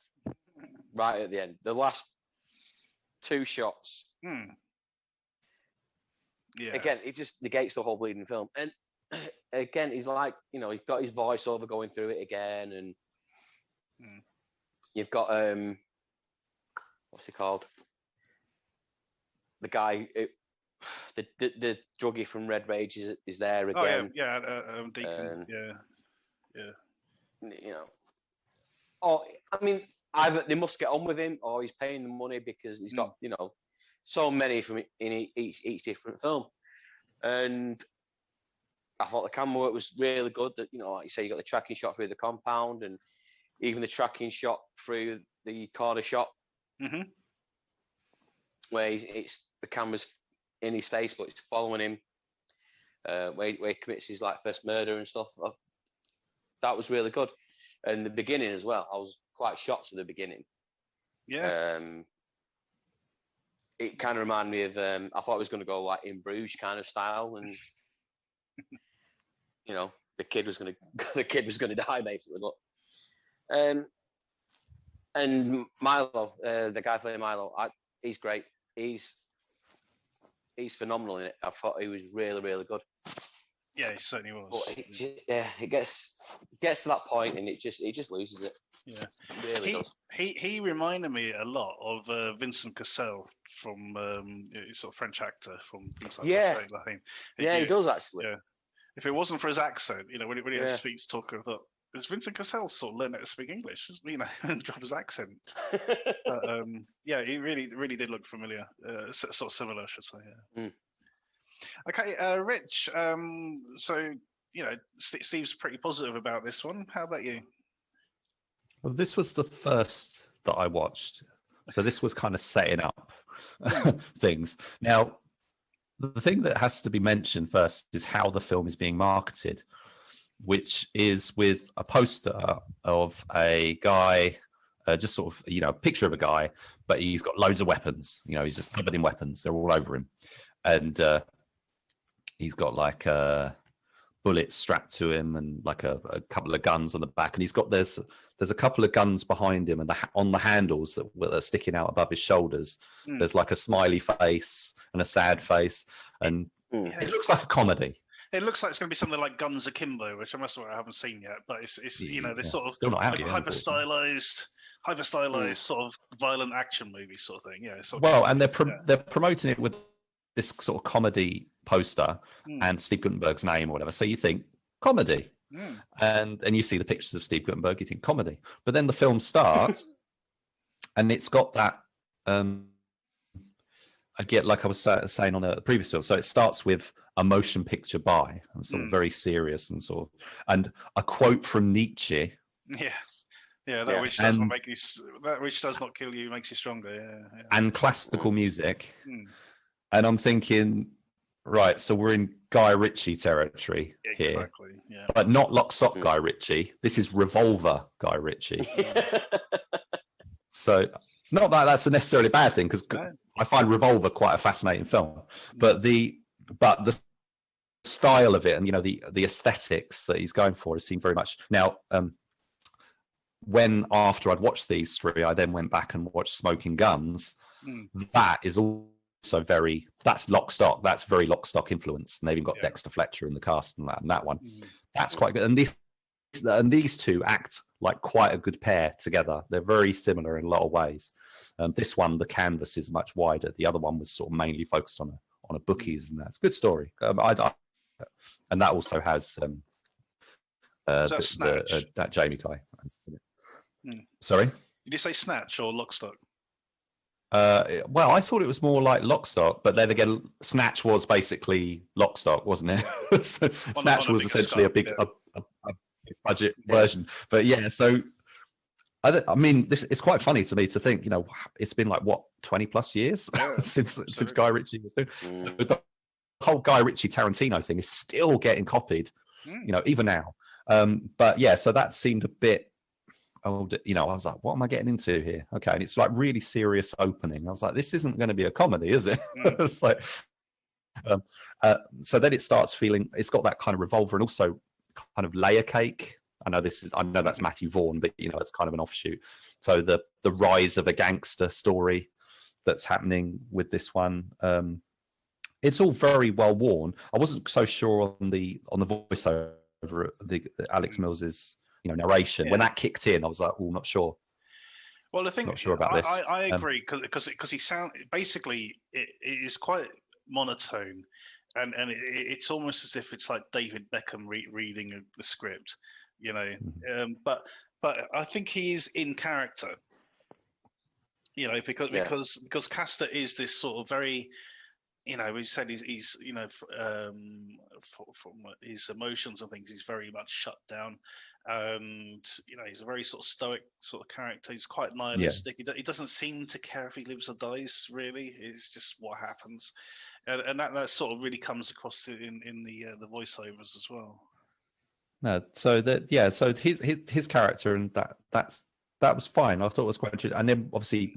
Right at the end, the last two shots. Yeah. Again, it just negates the whole bleeding film. And again, he's like, he's got his voiceover going through it again, and you've got what's he called? The guy, the druggie from Red Rage is there again. Deacon. Either they must get on with him, or he's paying the money because he's got so many from in each different film. And I thought the camera work was really good. That like you say, you got the tracking shot through the compound, and even the tracking shot through the corner shot, where it's the camera's in his face, but it's following him. Where he commits his first murder and stuff. That was really good. And the beginning as well, I was quite shocked with the beginning. Yeah. It kind of reminded me of, I thought it was going to go like in Bruges kind of style, and the kid was going to die basically. But and Milo, the guy playing Milo, he's great. He's phenomenal in it. I thought he was really, really good. Yeah, he certainly was. But it gets to that point, and it just loses it. Yeah, it really does. He reminded me a lot of Vincent Cassel from sort of French actor from things like that. He does actually. Yeah, if it wasn't for his accent, when he speaks talking, I thought, Is Vincent Cassel sort of learned how to speak English, and drop his accent. But, yeah, he really did look familiar, sort of similar, I should say. Yeah. Mm. Okay, Rich. So Steve's pretty positive about this one. How about you? Well, this was the first that I watched, so this was kind of setting up things. Now, the thing that has to be mentioned first is how the film is being marketed, which is with a poster of a guy, just sort of, a picture of a guy, but he's got loads of weapons. He's just covered in weapons. They're all over him. And he's got like bullets strapped to him and like a couple of guns on the back. And there's a couple of guns behind him, and on the handles that are sticking out above his shoulders, there's like a smiley face and a sad face. And it looks like a comedy. It looks like it's going to be something like Guns Akimbo, which I haven't seen yet. But it's this sort of still not out yet, hyper stylized sort of violent action movie sort of thing. Yeah. And they're promoting it with this sort of comedy poster and Steve Guttenberg's name or whatever. So you think comedy, and you see the pictures of Steve Guttenberg, you think comedy. But then the film starts, and it's got that. I get, like I was saying on a previous film. So it starts with a motion picture by, and sort of very serious and and a quote from Nietzsche. Yeah, that which does not kill you makes you stronger. Yeah. And classical music. And I'm thinking, right, so we're in Guy Ritchie territory here. Exactly. Yeah. But not Lock, Stock Guy Ritchie. This is Revolver Guy Ritchie. So not that that's necessarily a bad thing, because I find Revolver quite a fascinating film. But the style of it and the aesthetics that he's going for has seemed very much. Now, when after I'd watched these three, I then went back and watched Smoking Guns. That is also that's Lock, Stock. That's very Lock, Stock influence. And they've even got Dexter Fletcher in the cast and that one. That's quite good. And these two act like quite a good pair together. They're very similar in a lot of ways. This one, the canvas is much wider. The other one was sort of mainly focused on a bookies, and that's a good story. And that also has that Jamie guy. Sorry? Did you say Snatch or Lock, Stock? Well, I thought it was more like Lock, Stock, but then again, Snatch was basically Lock, Stock, wasn't it? So Snatch was essentially a big budget version. But yeah, so I mean, it's quite funny to me to think, it's been like 20 plus years since Guy Ritchie was doing. So the whole Guy Ritchie Tarantino thing is still getting copied, even now. But yeah, so that seemed a bit old. I was like, what am I getting into here? Okay, and it's like really serious opening. I was like, this isn't going to be a comedy, is it? It's like, so then it starts feeling. It's got that kind of Revolver and also kind of Layer Cake. I know that's Matthew Vaughn, but it's kind of an offshoot. So the rise of a gangster story that's happening with this one. It's all very well worn. I wasn't so sure on the voiceover, the Alex Mills's narration. When that kicked in, I was like, oh, not sure. Well, the thing, not sure about this. I agree because he sound basically it is quite monotone, and it's almost as if it's like David Beckham reading the script, But I think he's in character, because Castor is this sort of very. We said he's from his emotions and things, he's very much shut down, and he's a very sort of stoic sort of character. He's quite nihilistic. He doesn't seem to care if he lives or dies. Really, it's just what happens, and that sort of really comes across in the voiceovers as well. No, so so his character and that was fine. I thought it was quite interesting. And then obviously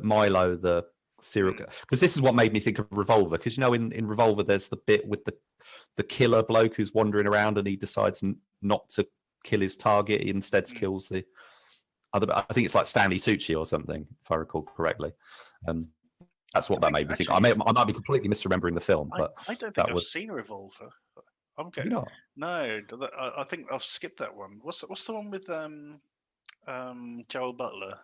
Milo, the serial, because this is what made me think of Revolver, because in Revolver there's the bit with the killer bloke who's wandering around and he decides not to kill his target, he instead kills the other. I think it's like Stanley Tucci or something, if I recall correctly. That's what that made me think. I might be completely misremembering the film, but I don't think I've seen Revolver. I'm getting, not? No, I think I've skipped that one. What's the one with Joel Butler?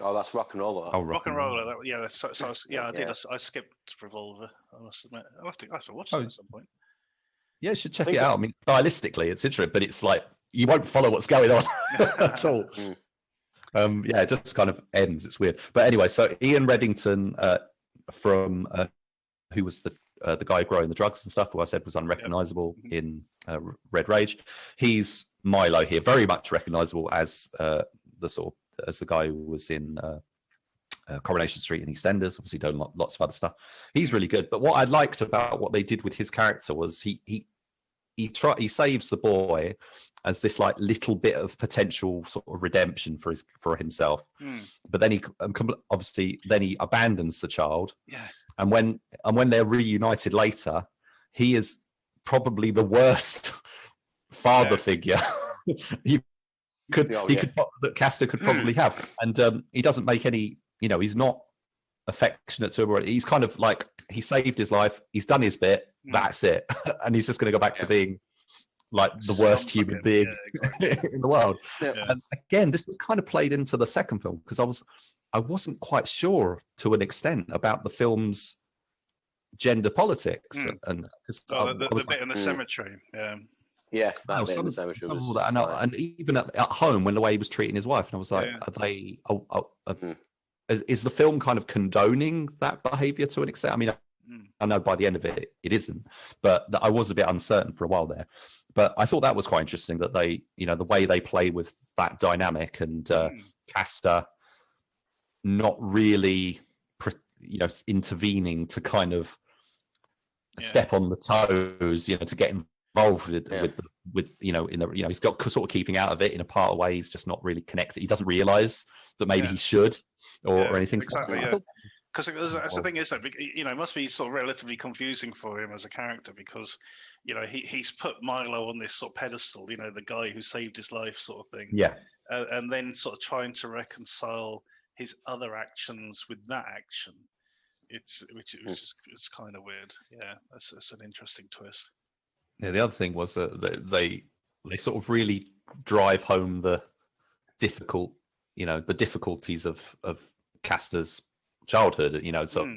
Oh, that's Rock and Roller. Oh, Rock and Roller. I did. I skipped Revolver. I must admit. I have to watch that at some point. Yeah, you should check it out. I mean, stylistically, it's interesting, but it's like you won't follow what's going on at all. Yeah, it just kind of ends. It's weird. But anyway, so Ian Reddington from who was the guy growing the drugs and stuff, who I said was unrecognizable in Red Rage. He's Milo here, very much recognizable as the guy who was in Coronation Street and EastEnders, obviously done lots of other stuff. He's really good. But what I liked about what they did with his character was he saves the boy as this like little bit of potential sort of redemption for himself. But then he obviously he abandons the child. Yeah. And when they're reunited later, he is probably the worst father figure that Castor could probably have. And he doesn't make any, he's not affectionate to him. He's kind of like, he saved his life, he's done his bit, that's it. And he's just going to go back to being like the worst human being in the world. And again, this was kind of played into the second film because I wasn't quite sure to an extent about the film's gender politics. And the bit in the cemetery. Yeah, some of that, and even at home when the way he was treating his wife, and I was like, are they? Is the film kind of condoning that behaviour to an extent? I mean, I know by the end of it, it isn't, but I was a bit uncertain for a while there. But I thought that was quite interesting that they, the way they play with that dynamic and Castor not really, intervening to kind of step on the toes, to get involved with he's got sort of keeping out of it in a part of way. He's just not really connected. He doesn't realise that maybe he should or anything. Exactly, because that's the thing is that it must be sort of relatively confusing for him as a character because he's put Milo on this sort of pedestal, the guy who saved his life sort of thing, and then sort of trying to reconcile his other actions with that action. It's kind of weird. Yeah, that's an interesting twist. Yeah, the other thing was that they sort of really drive home the difficulties of Castor's childhood. So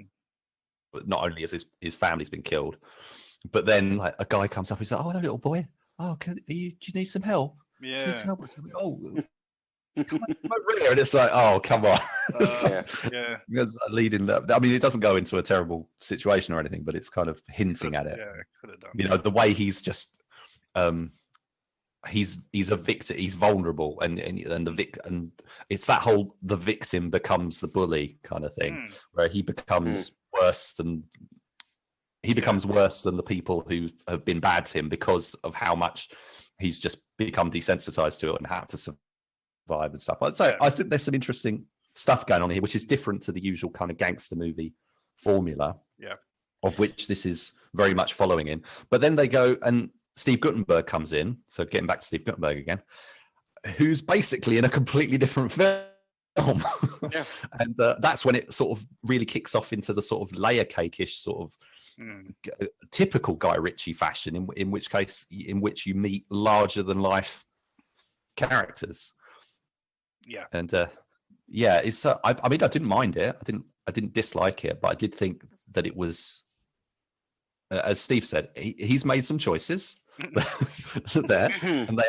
not only has his family's been killed, but then like a guy comes up and says, "Oh, little boy, do you need some help? Yeah. And it's like, oh, come on. Leading that. I mean, it doesn't go into a terrible situation or anything, but it's kind of hinting at it. Yeah, could have done. The way he's just, he's a victim. He's vulnerable, and it's that whole the victim becomes the bully kind of thing, where he becomes worse than the people who have been bad to him because of how much he's just become desensitized to it and had to survive and stuff. So I think there's some interesting stuff going on here, which is different to the usual kind of gangster movie formula, of which this is very much following in. But then they go and Steve Guttenberg comes in. So getting back to Steve Guttenberg again, who's basically in a completely different film. And that's when it sort of really kicks off into the sort of layer cake-ish sort of typical Guy Ritchie fashion, in which you meet larger than life characters. And it's I mean, I didn't mind it. I didn't dislike it, but I did think that it was, as Steve said, he's made some choices there, and they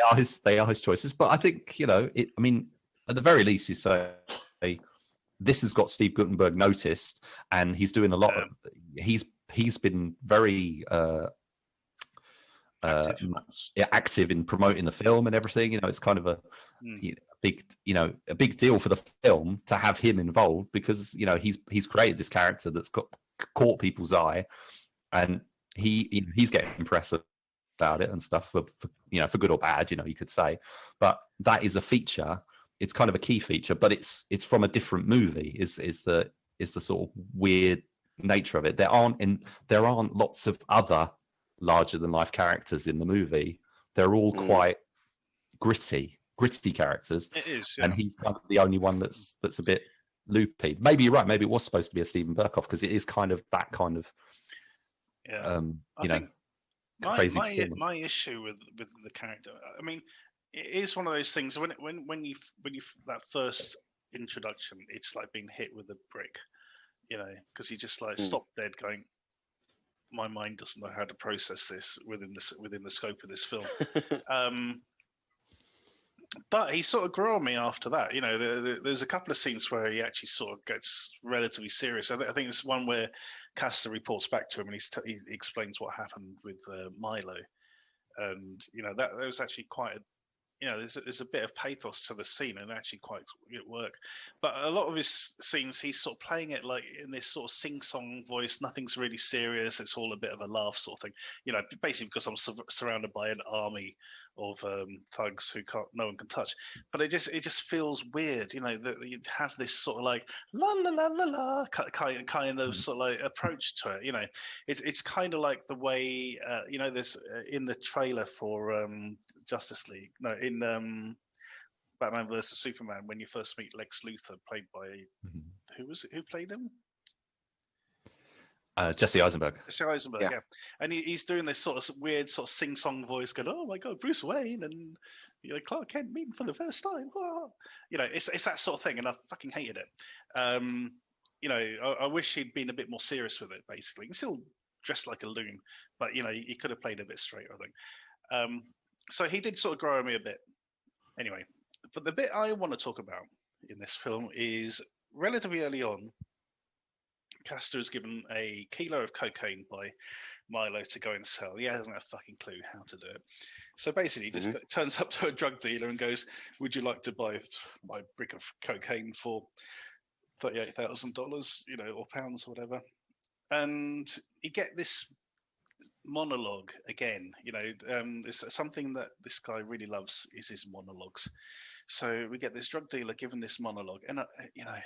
are his choices. But I think I mean, at the very least, you say this has got Steve Guttenberg noticed, and he's doing a lot of. He's been very active in promoting the film and everything. It's kind of a big deal for the film to have him involved because he's created this character that's caught people's eye, and he's getting impressive about it and stuff for good or bad, you could say. But that is a feature. It's kind of a key feature, but it's from a different movie. Is the sort of weird nature of it. There aren't lots of other larger than life characters in the movie. They're all quite gritty characters. It is, and he's kind of the only one that's a bit loopy. Maybe you're right. Maybe it was supposed to be a Steven Berkoff because it is kind of that kind of crazy. My issue with the character, I mean, it is one of those things when you that first introduction, it's like being hit with a brick, because he just like stopped dead, going, my mind doesn't know how to process this within the scope of this film. But he sort of grew on me after that. You know, there's a couple of scenes where he actually sort of gets relatively serious. I think it's one where Castor reports back to him and he explains what happened with Milo, and you know that was actually quite a, you know, there's a bit of pathos to the scene and actually quite it work. But a lot of his scenes, he's sort of playing it like in this sort of sing-song voice. Nothing's really serious. It's all a bit of a laugh sort of thing. You know, basically because I'm surrounded by an army of thugs who no one can touch. But it just feels weird. You know, that you have this sort of like la la la la la kind of sort of like approach to it. You know, it's kind of like the way you know, there's in the trailer for Justice League. No, in Batman versus Superman, when you first meet Lex Luthor, played by who played him? Jesse Eisenberg. Jesse Eisenberg, yeah. And he's doing this sort of weird sort of sing-song voice, going, "Oh my God, Bruce Wayne and you know Clark Kent meeting for the first time." Whoa. You know, it's that sort of thing, and I fucking hated it. You know, I wish he'd been a bit more serious with it. Basically, he's still dressed like a loon, but you know, he could have played a bit straighter, I think. So he did sort of grow on me a bit. Anyway, but the bit I want to talk about in this film is relatively early on. Castor is given a kilo of cocaine by Milo to go and sell. He hasn't a fucking clue how to do it. So basically, he just turns up to a drug dealer and goes, "Would you like to buy my brick of cocaine for $38,000, you know, or pounds, or whatever?" And you get this monologue again. You know, it's something that this guy really loves is his monologues. So we get this drug dealer given this monologue, and you know,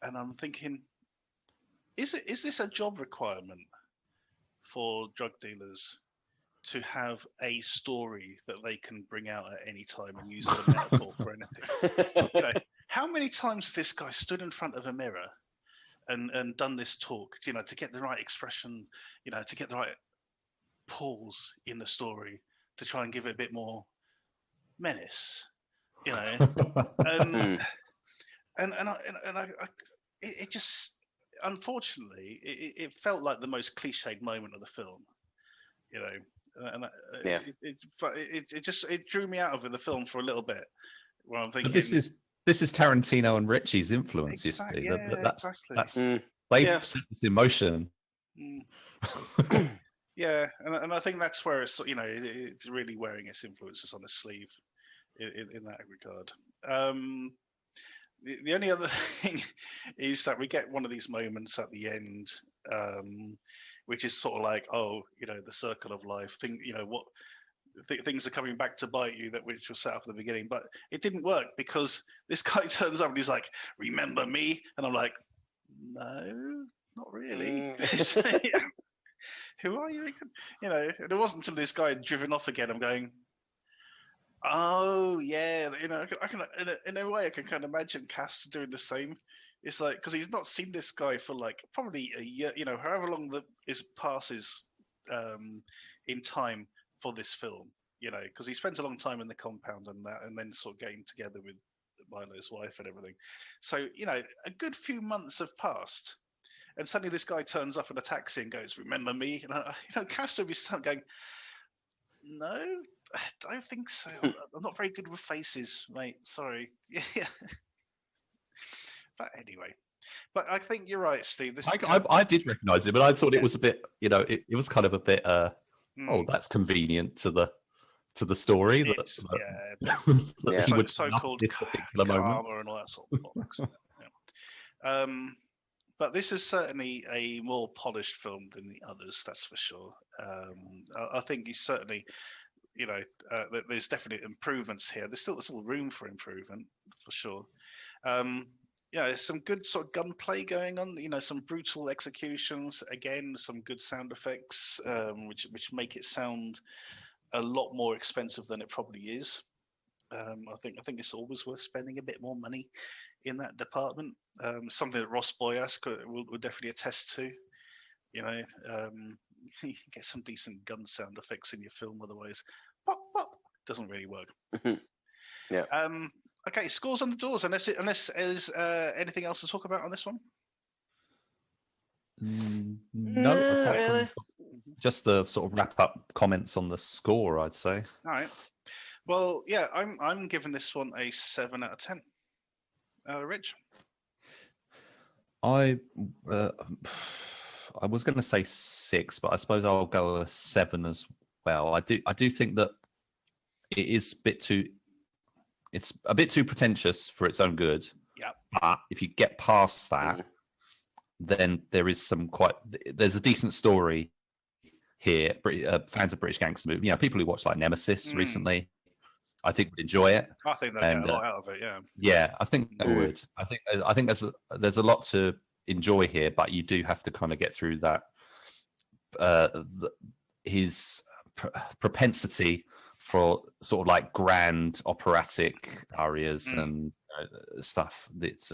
and I'm thinking, is this a job requirement for drug dealers to have a story that they can bring out at any time and use as a metaphor for anything? You know, how many times has this guy stood in front of a mirror and done this talk, you know, to get the right expression, you know, to get the right pause in the story, to try and give it a bit more menace, you know? It just, unfortunately, it felt like the most cliched moment of the film, you know, and it drew me out of the film for a little bit. Where I'm thinking, but this is Tarantino and Ritchie's influence. Exactly, You see, that's exactly. set this in motion. Yeah, and I think that's where it's, you know, it's really wearing its influences on its sleeve in that regard. The only other thing is that we get one of these moments at the end, which is sort of like, oh, you know, the circle of life thing, you know, what things are coming back to bite you, that which was set up at the beginning. But it didn't work because this guy turns up and he's like, "Remember me?" And I'm like, "No, not really." Who are you? You know, and it wasn't until this guy had driven off again, I'm going, "Oh yeah," you know, I can in a way I can kind of imagine Cass doing the same. It's like, because he's not seen this guy for like probably a year, you know, however long passes in time for this film, you know, because he spends a long time in the compound and that, and then sort of getting together with Milo's wife and everything. So, you know, a good few months have passed, and suddenly this guy turns up in a taxi and goes, "Remember me?" And you know, Castro will be going, "No, I don't think so. I'm not very good with faces, mate. Sorry." Yeah. But anyway, but I think you're right, Steve. I did recognise it, but I thought it was a bit, you know, it was kind of a bit. Oh, that's convenient to the story that he would so-called this particular moment and all that sort of bollocks. Yeah. But this is certainly a more polished film than the others, that's for sure. I think he's certainly, you know, there's definitely improvements here. There's still room for improvement, for sure. Yeah, some good sort of gunplay going on. You know, some brutal executions. Again, some good sound effects, which make it sound a lot more expensive than it probably is. I think it's always worth spending a bit more money in that department. Something that Ross Boyask will definitely attest to. You know, you get some decent gun sound effects in your film. Otherwise, pop pop doesn't really work. Yeah. Okay, scores on the doors. Unless there's anything else to talk about on this one. No, apart really? from just the sort of wrap up comments on the score, I'd say. All right. Well, yeah, I'm giving this one a 7 out of 10. Rich? I was going to say 6, but I suppose I'll go a 7 as well. I do think that it is it's a bit too pretentious for its own good. Yeah. But if you get past that, then there's a decent story here. Fans of British gangster movies, people who watched like Nemesis recently, I think would enjoy it. I think they'll get a lot out of it. Yeah. Yeah, I think they would. I think there's a lot to enjoy here, but you do have to kind of get through that. His propensity for sort of like grand operatic arias and stuff. It's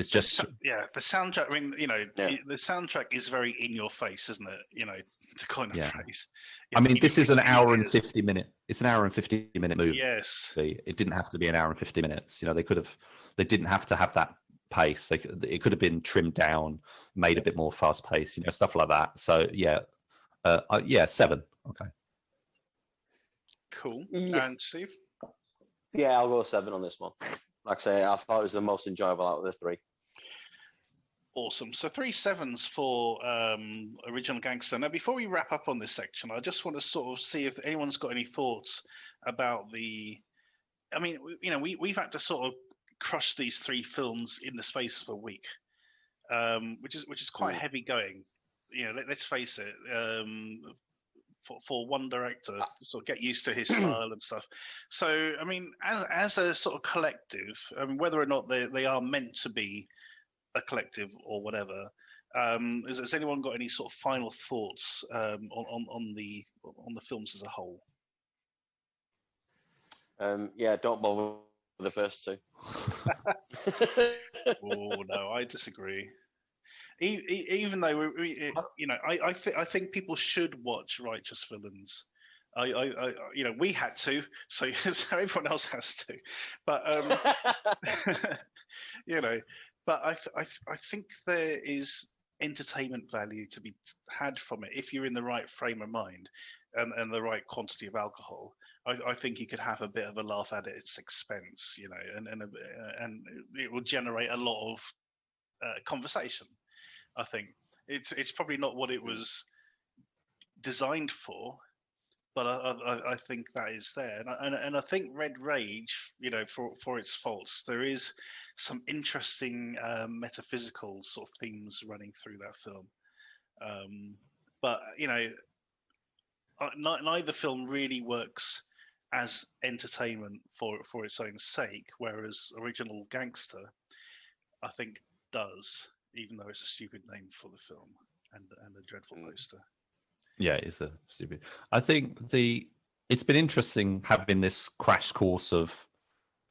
just the soundtrack. I mean, the soundtrack is very in your face, isn't it? To kind of phrase. I mean, this is an hour and 50 minute. It's an hour and 50-minute movie. Yes, it didn't have to be an hour and 50 minutes. They didn't have to have that pace. It could have been trimmed down, made a bit more fast paced, stuff like that. So 7. Okay. Cool. Yeah. And Steve? Yeah, I'll go 7 on this one. Like I say, I thought it was the most enjoyable out of the 3. Awesome. So 3 7s for Original Gangster. Now, before we wrap up on this section, I just want to sort of see if anyone's got any thoughts about I mean, we've had to sort of crush these 3 films in the space of a week, which is quite heavy going. Let's face it. For one director to sort of get used to his style and stuff. So, I mean, as a sort of collective, whether or not they are meant to be a collective or whatever, has anyone got any sort of final thoughts on the films as a whole? Don't bother with the first 2. Oh no, I disagree. Even though I think people should watch Righteous Villains. We had to, so everyone else has to. But but I think there is entertainment value to be had from it if you're in the right frame of mind and the right quantity of alcohol. I think you could have a bit of a laugh at its expense, and it will generate a lot of conversation. I think it's probably not what it was designed for, but I think that is there, and I think Red Rage, for its faults, there is some interesting metaphysical sort of themes running through that film, but neither film really works as entertainment for its own sake, whereas Original Gangster, I think, does. Even though it's a stupid name for the film and a dreadful poster. Yeah, it's a stupid. I think it's been interesting having this crash course of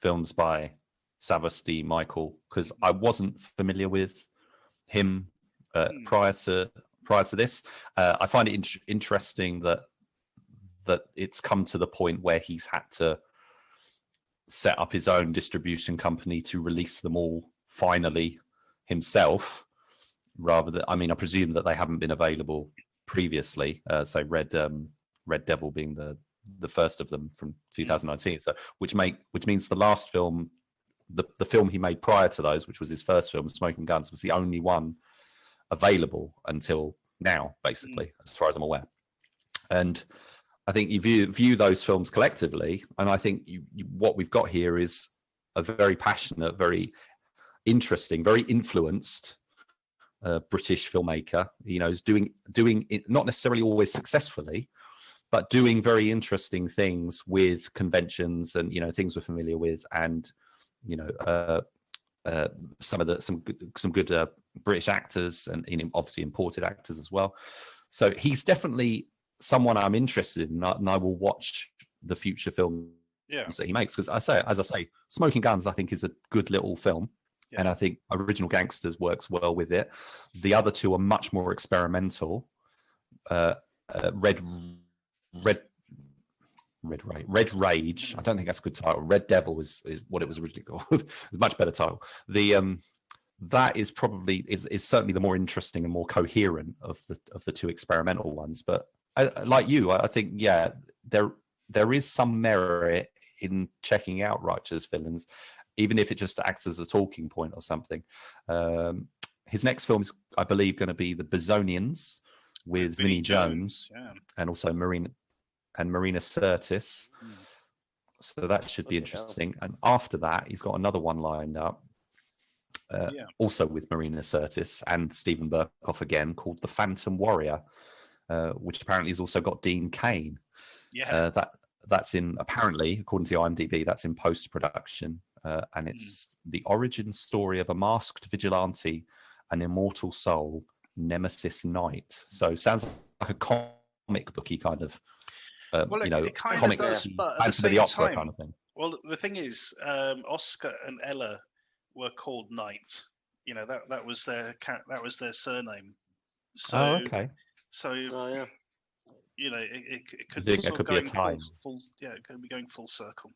films by Savvas D. Michael, because I wasn't familiar with him prior to this. I find it interesting that it's come to the point where he's had to set up his own distribution company to release them all finally himself, rather than, I presume that they haven't been available previously. So Red Devil being the first of them from 2019. So which means the last film, the film he made prior to those, which was his first film, Smoking Guns, was the only one available until now, basically, as far as I'm aware. And I think you view those films collectively, and I think what we've got here is a very passionate, very interesting, very influenced British filmmaker. Is doing it, not necessarily always successfully, but doing very interesting things with conventions and things we're familiar with, and some good British actors and obviously imported actors as well. So he's definitely someone I'm interested in, and I will watch the future films that he makes, because as I say, Smoking Guns I think is a good little film. Yeah. And I think Original Gangsters works well with it. The other two are much more experimental. Red Rage. I don't think that's a good title. Red Devil is what it was originally called. It's a much better title. The that is probably is certainly the more interesting and more coherent of the two experimental ones. But like you, I think there is some merit in checking out Righteous Villains, even if it just acts as a talking point or something. His next film is, I believe, going to be The Bezonians with Vinnie Jones and also Marina Sirtis. So that should be interesting. And after that, he's got another one lined up, also with Marina Sirtis and Stephen Burkoff again, called The Phantom Warrior, which apparently has also got Dean Cain. That's in, apparently, according to IMDb, that's in post-production. And it's the origin story of a masked vigilante, an immortal soul, Nemesis Knight. So sounds like a comic booky kind of, comic booky, Phantom of the Opera kind of thing. Well, the thing is, Oscar and Ella were called Knight. You know, that was their surname. So, okay. So, you know, it could. It could be a tie. It could be going full circle.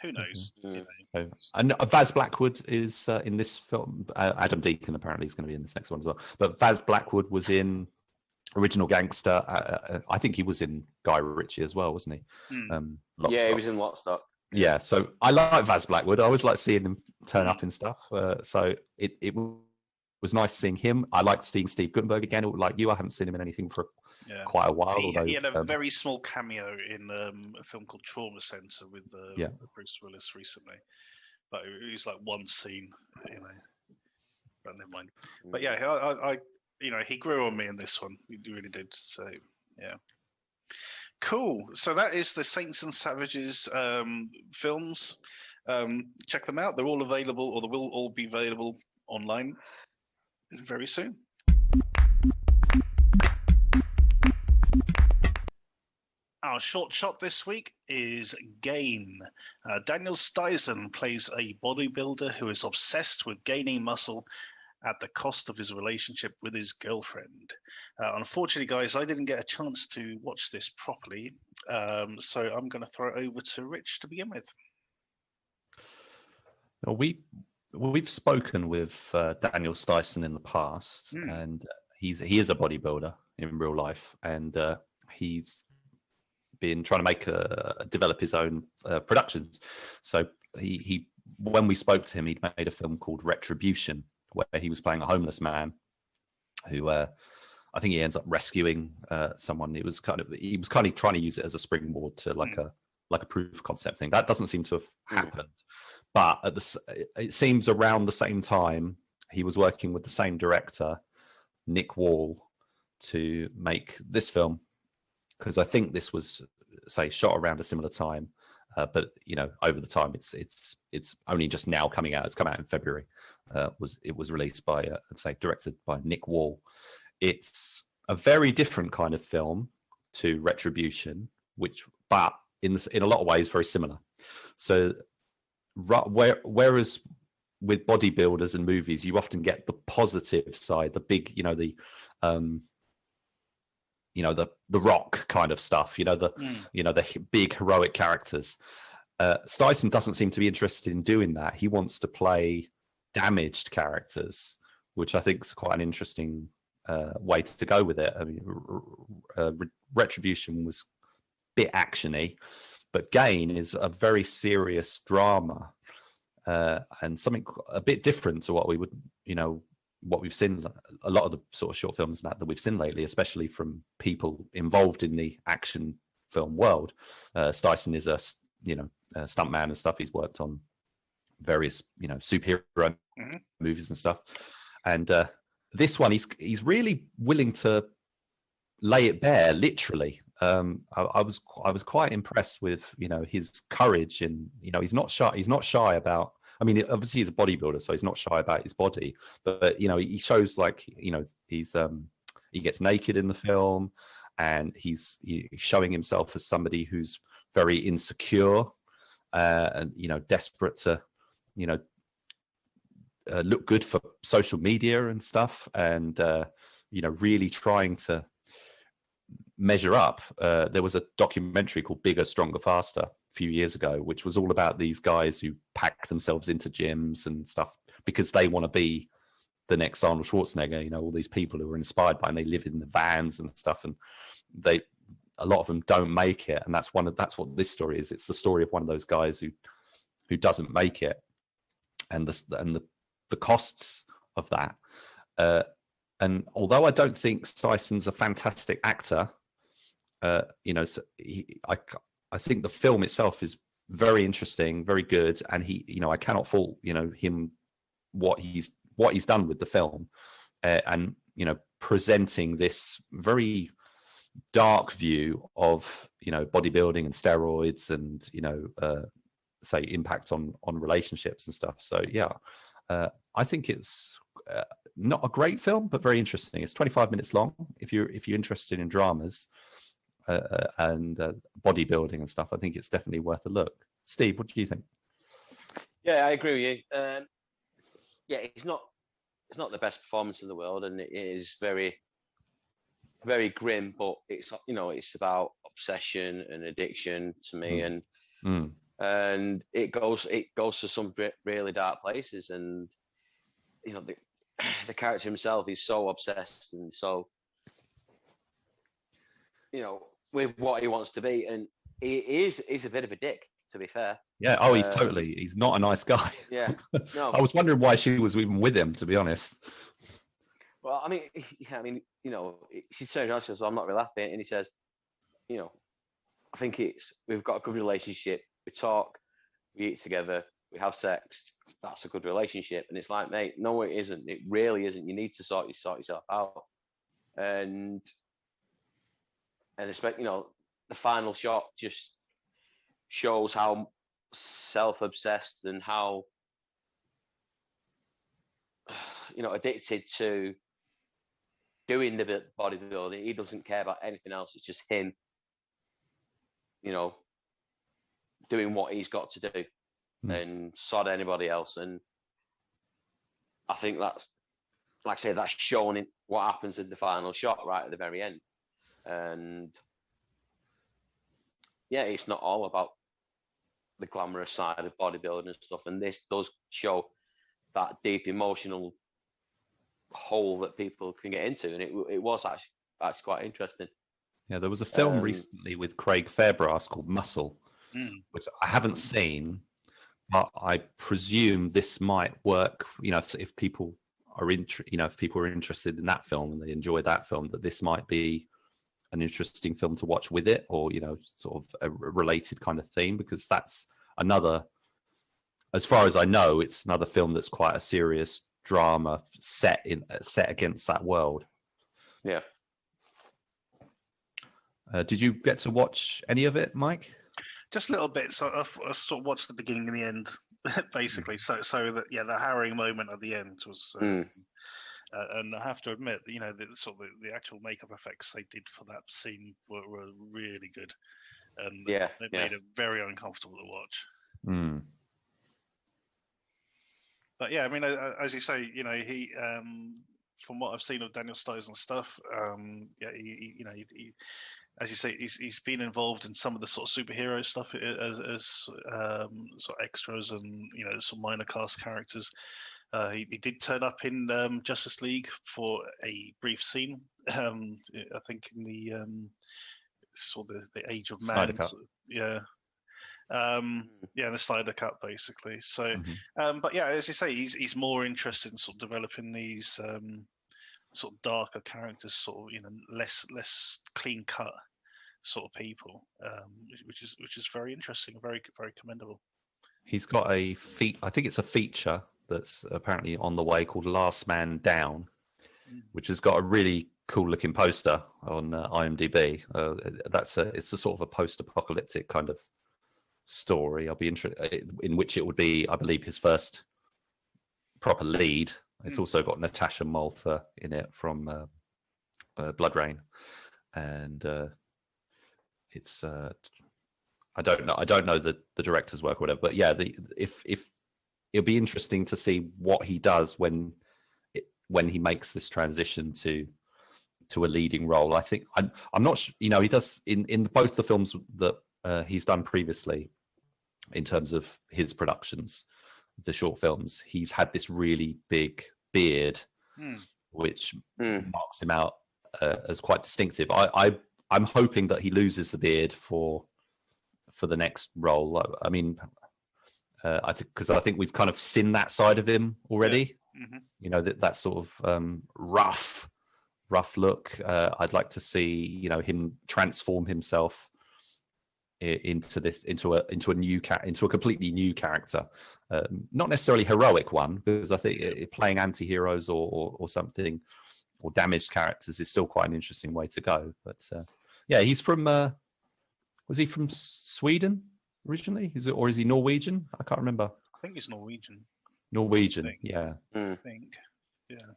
Who knows? You know. And Vaz Blackwood is in this film. Adam Deacon apparently is going to be in this next one as well. But Vaz Blackwood was in Original Gangster. I think he was in Guy Ritchie as well, wasn't he? He was in Lock, Stock. Yeah, so I like Vaz Blackwood. I always like seeing him turn up in stuff. So it was nice seeing him. I liked seeing Steve Guttenberg again. Like you, I haven't seen him in anything for quite a while. He had a very small cameo in a film called Trauma Center with Bruce Willis recently. But it was like one scene, you know. But never mind. But yeah, I you know, he grew on me in this one. He really did. So yeah. Cool. So that is the Saints and Savages films. Check them out. They're all available, or they will all be available online very soon. Our short shot this week is Gain. Daniel Stizen plays a bodybuilder who is obsessed with gaining muscle at the cost of his relationship with his girlfriend. Unfortunately, guys, I didn't get a chance to watch this properly, so I'm going to throw it over to Rich to begin with. We've spoken with Daniel Stizen in the past, and he is a bodybuilder in real life, and he's been trying to develop his own productions. So he when we spoke to him, he'd made a film called Retribution, where he was playing a homeless man who I think he ends up rescuing someone. He was kind of trying to use it as a springboard to like a proof of concept thing. That doesn't seem to have happened. But it seems around the same time he was working with the same director, Nick Wall, to make this film, because I think this was, say, shot around a similar time. But you know, over the time, it's only just now coming out. It's come out in February. It was released by, directed by Nick Wall. It's a very different kind of film to Retribution, but in a lot of ways very similar. So, whereas with bodybuilders and movies, you often get the positive side, the big, the Rock kind of stuff, the big heroic characters. Stizen doesn't seem to be interested in doing that. He wants to play damaged characters, which I think is quite an interesting way to go with it. I mean, Retribution was a bit actiony, but Gain is a very serious drama, and something a bit different to what we would, what we've seen, a lot of the sort of short films that we've seen lately, especially from people involved in the action film world. Stizen is a stuntman and stuff. He's worked on various, superhero movies and stuff. And this one, he's really willing to lay it bare, literally. I was quite impressed with, his courage, and, he's not shy. He's not shy about, I mean, obviously he's a bodybuilder, so he's not shy about his body, but he shows like, he's he gets naked in the film, and he's showing himself as somebody who's very insecure, and desperate to look good for social media and stuff, and really trying to measure up. There was a documentary called Bigger, Stronger, Faster a few years ago, which was all about these guys who pack themselves into gyms and stuff because they want to be the next Arnold Schwarzenegger. You know, all these people who are inspired by him, they live in the vans and stuff, and a lot of them don't make it, and that's what this story is. It's the story of one of those guys who doesn't make it, and the costs of that. And although I don't think Stizen's a fantastic actor, you know, so I think the film itself is very interesting, very good, and you know, I cannot fault, you know, him, what he's done with the film, and you know, presenting this very dark view of, you know, bodybuilding and steroids, and you know, say impact on relationships and stuff. So yeah, I think it's not a great film, but very interesting. It's 25 minutes long. If you're interested in dramas and bodybuilding and stuff, I think it's definitely worth a look. Steve, what do you think? Yeah, I agree with you. Yeah, it's not the best performance in the world, and it is very, very grim. But it's, you know, it's about obsession and addiction to me, and it goes to some really dark places, and you know, the character himself is so obsessed and so, you know, with what he wants to be, and he's a bit of a dick, to be fair. Yeah. Oh, he's not a nice guy. Yeah. No. I was wondering why she was even with him, to be honest. Well, I mean, you know, she turns around and says, well, I'm not really happy, and he says, you know, I think we've got a good relationship. We talk, we eat together, we have sex. That's a good relationship. And it's like, mate, no, it isn't. It really isn't. You need to sort yourself out. And expect, you know, the final shot just shows how self-obsessed and how, you know, addicted to doing the bodybuilding. He doesn't care about anything else. It's just him, you know, doing what he's got to do and sod anybody else. And I think that's, like I say, that's shown in what happens in the final shot right at the very end. And yeah, it's not all about the glamorous side of bodybuilding and stuff. And this does show that deep emotional hole that people can get into. And it was actually quite interesting. Yeah, there was a film recently with Craig Fairbrass called Muscle, which I haven't seen, but I presume this might work. You know, if people are interested in that film and they enjoy that film, that this might be an interesting film to watch with it, or, you know, sort of a related kind of theme, because that's another, as far as I know, it's another film that's quite a serious drama set against that world. Yeah. Did you get to watch any of it, Mike? Just little bits. I sort of watched the beginning and the end, basically. So that, yeah, the harrowing moment at the end was. And I have to admit, you know, the actual makeup effects they did for that scene were really good, and it made it very uncomfortable to watch. But yeah, I mean, as you say, you know, he, from what I've seen of Daniel Stizen stuff, he, as you say, he's been involved in some of the sort of superhero stuff as sort of extras and, you know, some minor cast characters. He did turn up in Justice League for a brief scene. I think in the sort of the Age of Man. Snyder Cut. Yeah. The Snyder Cut, basically. So, but yeah, as you say, he's more interested in sort of developing these sort of darker characters, sort of, you know, less clean cut sort of people, which is very interesting, very very commendable. He's got I think it's a feature that's apparently on the way called Last Man Down, which has got a really cool looking poster on IMDb. It's a sort of a post-apocalyptic kind of story. I'll be interested in which it would be, I believe, his first proper lead. It's also got Natasha Maltha in it from Blood Rain, and it's I don't know the director's work or whatever, but yeah, if it'll be interesting to see what he does when he makes this transition to a leading role. I think I'm not sure, you know, he does in both the films that he's done previously in terms of his productions, the short films, he's had this really big beard which marks him out as quite distinctive. I'm hoping that he loses the beard for the next role. I mean, I think we've kind of seen that side of him already. You know, that sort of rough look. I'd like to see, you know, him transform himself into a completely new character, not necessarily heroic one, because I think playing anti-heroes or something, or damaged characters is still quite an interesting way to go. But yeah, he's from was he from Sweden originally? Or is he Norwegian? I can't remember. I think he's Norwegian. Yeah. I think.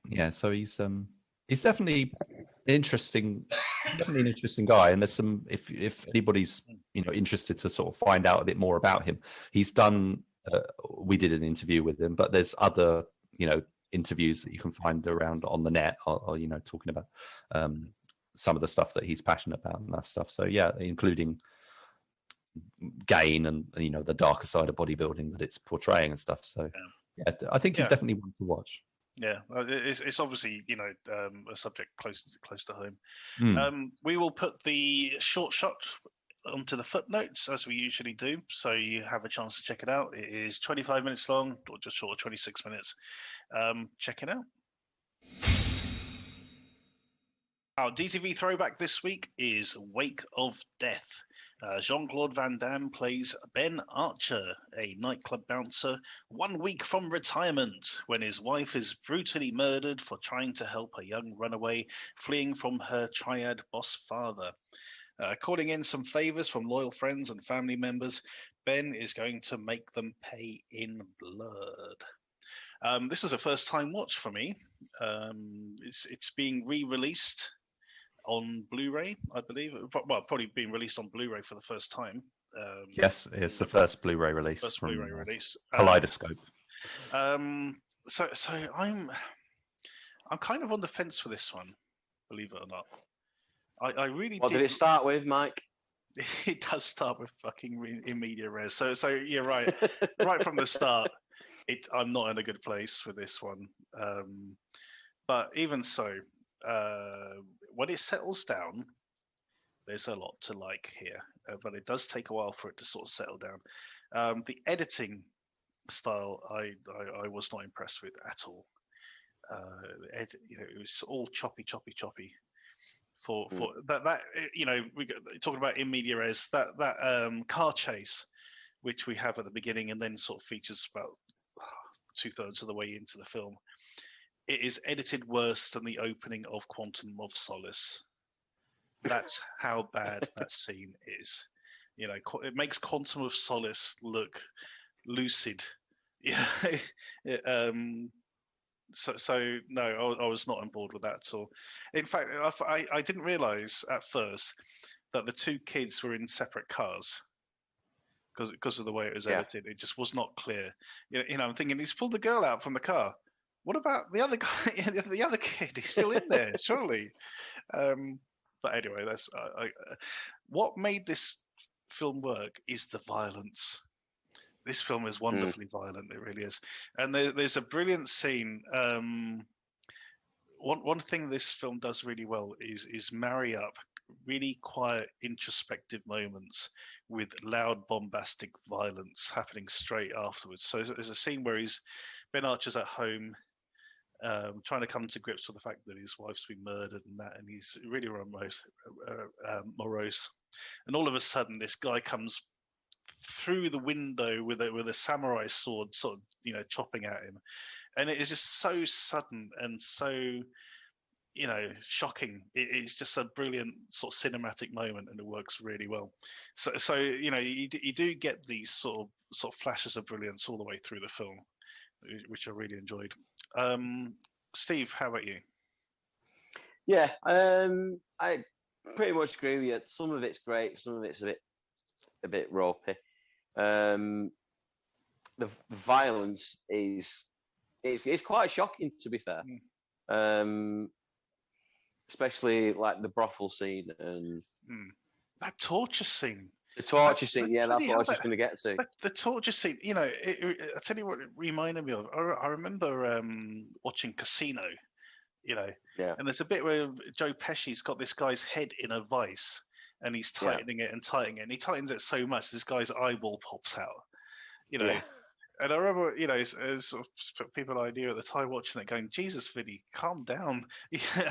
Yeah. So he's definitely an interesting guy. And there's some, if anybody's, you know, interested to sort of find out a bit more about him, he's done. We did an interview with him, but there's other, you know, interviews that you can find around on the net, or you know, talking about some of the stuff that he's passionate about and that stuff. So yeah, including gain and, you know, the darker side of bodybuilding that it's portraying and stuff. So yeah, I think he's definitely one to watch. Yeah, it's obviously, you know, a subject close to home. We will put the short shot onto the footnotes as we usually do, so you have a chance to check it out. It is 25 minutes long, or just short of 26 minutes. Check it out. Our DTV throwback this week is Wake of Death. Jean-Claude Van Damme plays Ben Archer, a nightclub bouncer, 1 week from retirement when his wife is brutally murdered for trying to help a young runaway fleeing from her triad boss father. Calling in some favors from loyal friends and family members, Ben is going to make them pay in blood. This is a first-time watch for me. It's being re-released on Blu-ray, I believe. Well, probably being released on Blu-ray for the first time. Yes, it's the first Blu-ray release. Blu-ray release. Kaleidoscope. So I'm kind of on the fence for this one, believe it or not. I really. What did it start with, Mike? It does start with fucking in media res. So you're right. Right from the start, I'm not in a good place with this one. But even so, when it settles down, there's a lot to like here. But it does take a while for it to sort of settle down. The editing style, I was not impressed with at all. You know, it was all choppy. For that you know, talking about in media res, that car chase, which we have at the beginning and then sort of features about 2/3 of the way into the film, it is edited worse than the opening of Quantum of Solace. That's how bad that scene is. You know, it makes Quantum of Solace look lucid. Yeah. So no, I was not on board with that at all. In fact, I didn't realize at first that the two kids were in separate cars because of the way it was edited. It just was not clear. You know, I'm thinking he's pulled the girl out from the car. What about the other guy? The other kid? He's still in there, surely. But anyway, that's what made this film work is the violence. This film is wonderfully violent. It really is. And there's a brilliant scene. One thing this film does really well is marry up really quiet, introspective moments with loud, bombastic violence happening straight afterwards. So there's a scene where Ben Archer's at home, trying to come to grips with the fact that his wife's been murdered and he's really morose. And all of a sudden, this guy comes through the window with a samurai sword, sort of, you know, chopping at him, and it is just so sudden and so, you know, shocking. It's just a brilliant sort of cinematic moment, and it works really well. So you know, you do get these sort of flashes of brilliance all the way through the film, which I really enjoyed. Steve, how about you? Yeah, I pretty much agree with you. Some of it's great, some of it's a bit ropey. The violence is quite shocking, to be fair. Especially like the brothel scene and that torture scene. The torture scene, yeah, that's what I was just going to get to. The torture scene, you know, I tell you what it reminded me of. I remember watching Casino you know. Yeah. And there's a bit where Joe Pesci's got this guy's head in a vice, and he's tightening it and tightening it, and he tightens it so much this guy's eyeball pops out, you know. Yeah. And I remember, you know, as sort of people I knew at the time watching it, going, "Jesus, Vinny, calm down, yeah,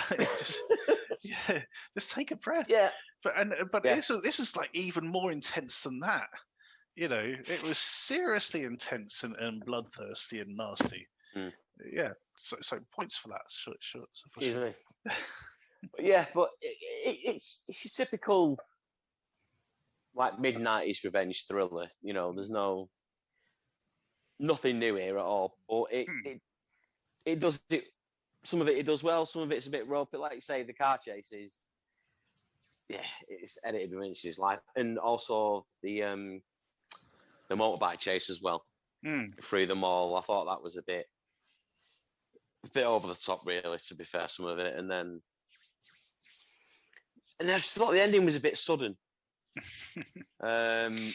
just take a breath." Yeah. But this is like even more intense than that. You know, it was seriously intense and bloodthirsty and nasty. Mm. Yeah, so points for that. Sure. For Easily. Yeah, but it's a typical like mid-90s revenge thriller. You know, there's nothing new here at all. But it does it. Some of it does well. Some of it's a bit ropey. Like you say, the car chases. Yeah, it's edited with inches. Like, and also the motorbike chase as well. Through them all, I thought that was a bit over the top, really. To be fair, some of it, and then I just thought the ending was a bit sudden. You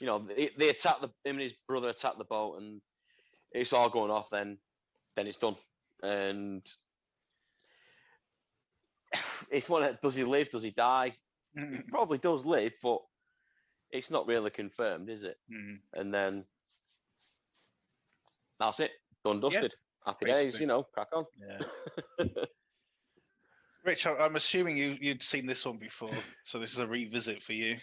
know, they attack him and his brother attack the boat, and it's all going off. Then it's done, and it's one that, does he live? Does he die? He probably does live, but it's not really confirmed, is it? And then that's it, done, dusted. Happy basically. days, you know, crack on. Yeah. Rich, I'm assuming you'd seen this one before, so this is a revisit for you.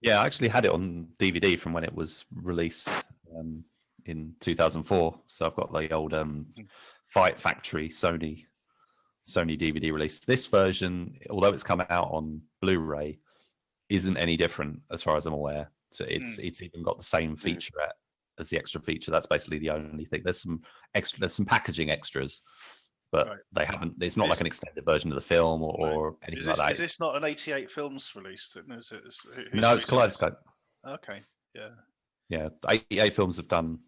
Yeah, I actually had it on DVD from when it was released in 2004. So I've got the old Fight Factory Sony DVD release. This version, although it's come out on Blu-ray, isn't any different as far as I'm aware. So it's even got the same featurette as the extra feature. That's basically the only thing. There's some packaging extras, but they haven't. It's not like an extended version of the film or anything like that. Is this not an 88 films release? No, it's Kaleidoscope. Okay, yeah. Yeah, 88 films have done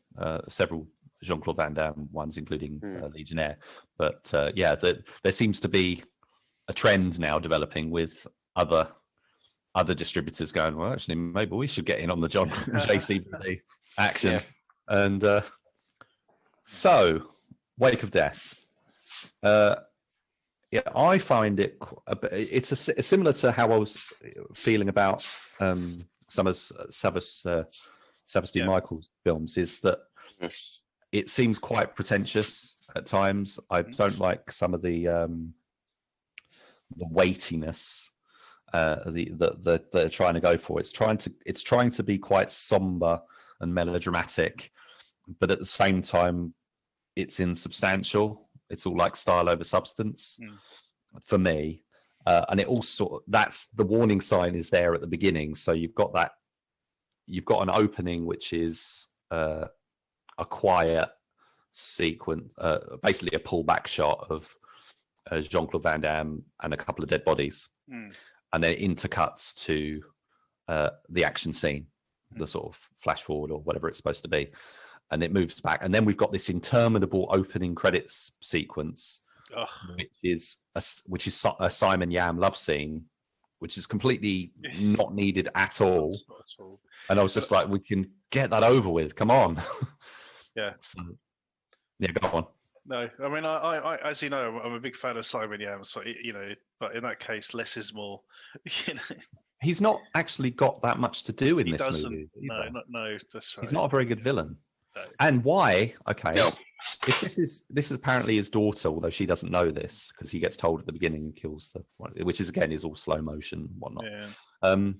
several Jean-Claude Van Damme ones, including Legionnaire. But there seems to be a trend now developing with other distributors going, well, actually, maybe we should get in on the John JCVD action. And so, Wake of Death. I find it's similar to how I was feeling about some of Savvas D. Michael's films, is that it seems quite pretentious at times. I don't like some of the weightiness that they're trying to go for. It's trying to be quite somber and melodramatic, but at the same time, it's insubstantial. It's all like style over substance for me. And it also, that's the warning sign is there at the beginning. So you've got an opening, which is a quiet sequence, basically a pullback shot of Jean-Claude Van Damme and a couple of dead bodies. And then it intercuts to the action scene, the sort of flash forward or whatever it's supposed to be. And it moves back. And then we've got this interminable opening credits sequence, which is a Simon Yam love scene, which is completely not needed at all. And I was just like, we can get that over with. Come on. Yeah. So, go on. No, I mean, I as you know, I'm a big fan of Simon Yams, but in that case, less is more. He's not actually got that much to do in this movie. No, that's right. He's not a very good villain. No. And why? Okay, if this is apparently his daughter, although she doesn't know this because he gets told at the beginning and kills which is again is all slow motion and whatnot. Yeah.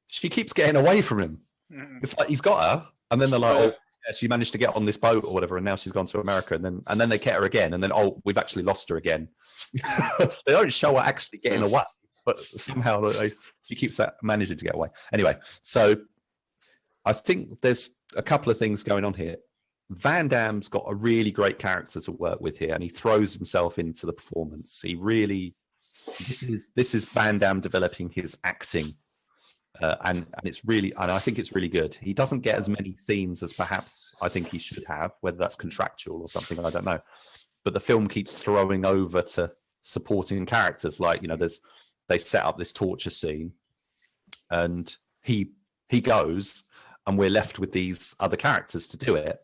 She keeps getting away from him. It's like he's got her, and then they're like, oh, yeah, she managed to get on this boat or whatever, and now she's gone to America, and then they get her again, and then we've actually lost her again. They don't show her actually getting away, but somehow she keeps managing to get away. Anyway, so I think there's a couple of things going on here. Van Damme's got a really great character to work with here, and he throws himself into the performance. He really, this is Van Damme developing his acting. And it's really, and I think it's really good. He doesn't get as many scenes as perhaps I think he should have, whether that's contractual or something, I don't know. But the film keeps throwing over to supporting characters, like, they set up this torture scene, and he goes, and we're left with these other characters to do it.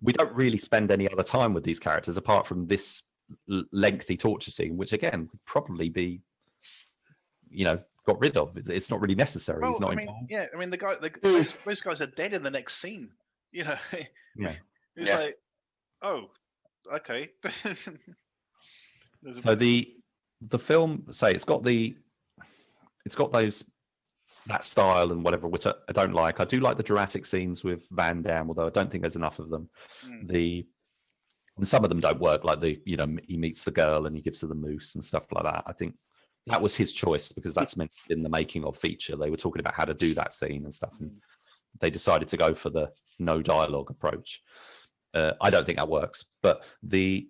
we don't really spend any other time with these characters apart from this lengthy torture scene, which again would probably be, got rid of. It's not really necessary. Well, He's not involved. yeah, I mean, those guys are dead in the next scene. Yeah. It's like, oh, okay. So the film, say it's got that style and whatever, which I don't like. I do like the dramatic scenes with Van Damme, although I don't think there's enough of them. And some of them don't work, like he meets the girl and he gives her the moose and stuff like that. I think that was his choice because that's meant in the making of feature. They were talking about how to do that scene and stuff, and they decided to go for the no dialogue approach. I don't think that works, but the